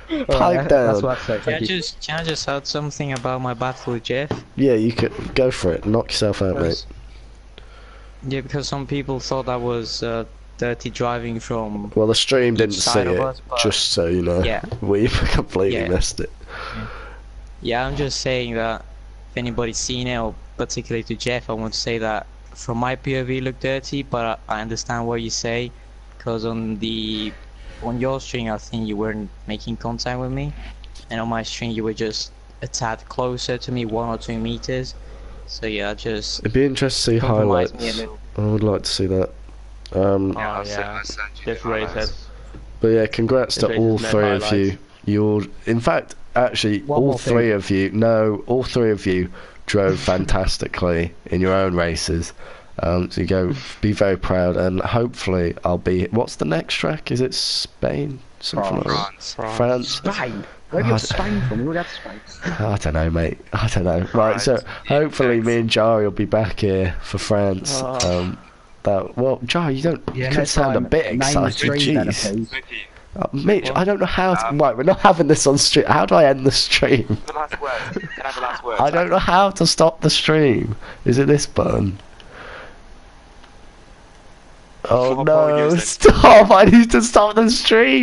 Alright, Pipe That's down. what I say. Thank you. Can I just add something about my battle with Jeff? Yeah, you could go for it. Knock yourself out, mate. Yeah, because some people thought that was dirty driving from. Well, the stream didn't each see side of it, us, but- just so you know. Yeah. We completely Yeah. missed it. Yeah, I'm just saying that if anybody's seen it, or particularly to Jeff, I want to say that from my POV it looked dirty, but I understand what you say, because on your string I think you weren't making contact with me, and on my string you were just a tad closer to me, 1 or 2 meters, So yeah, I just It'd be interesting to see compromise me a highlights. little. I would like to see that. Oh I'll send- yeah, I'll send you this the race highlights. has. But yeah, congrats This to race all has three mad of you. highlights. You're, in fact, actually, One all more thing. three of you. No, all three of you drove fantastically in your own races. So you go, be very proud, and hopefully I'll be. What's the next track? Is it Spain? Something like that. France. Spain. Where have you got Spain from? We already have Spain. I don't know, mate. I don't know. Right, Alright. so hopefully Thanks. me and Jari will be back here for France. Oh. Well, Jari, you don't. You could sound a bit excited. Jeez. Mitch, I don't know how to. Right, we're not having this on stream. How do I end the stream? The last word. Can I have the last word? I don't know how to stop the stream. Is it this button? Oh Full no! apologies then. Stop! I need to stop the stream!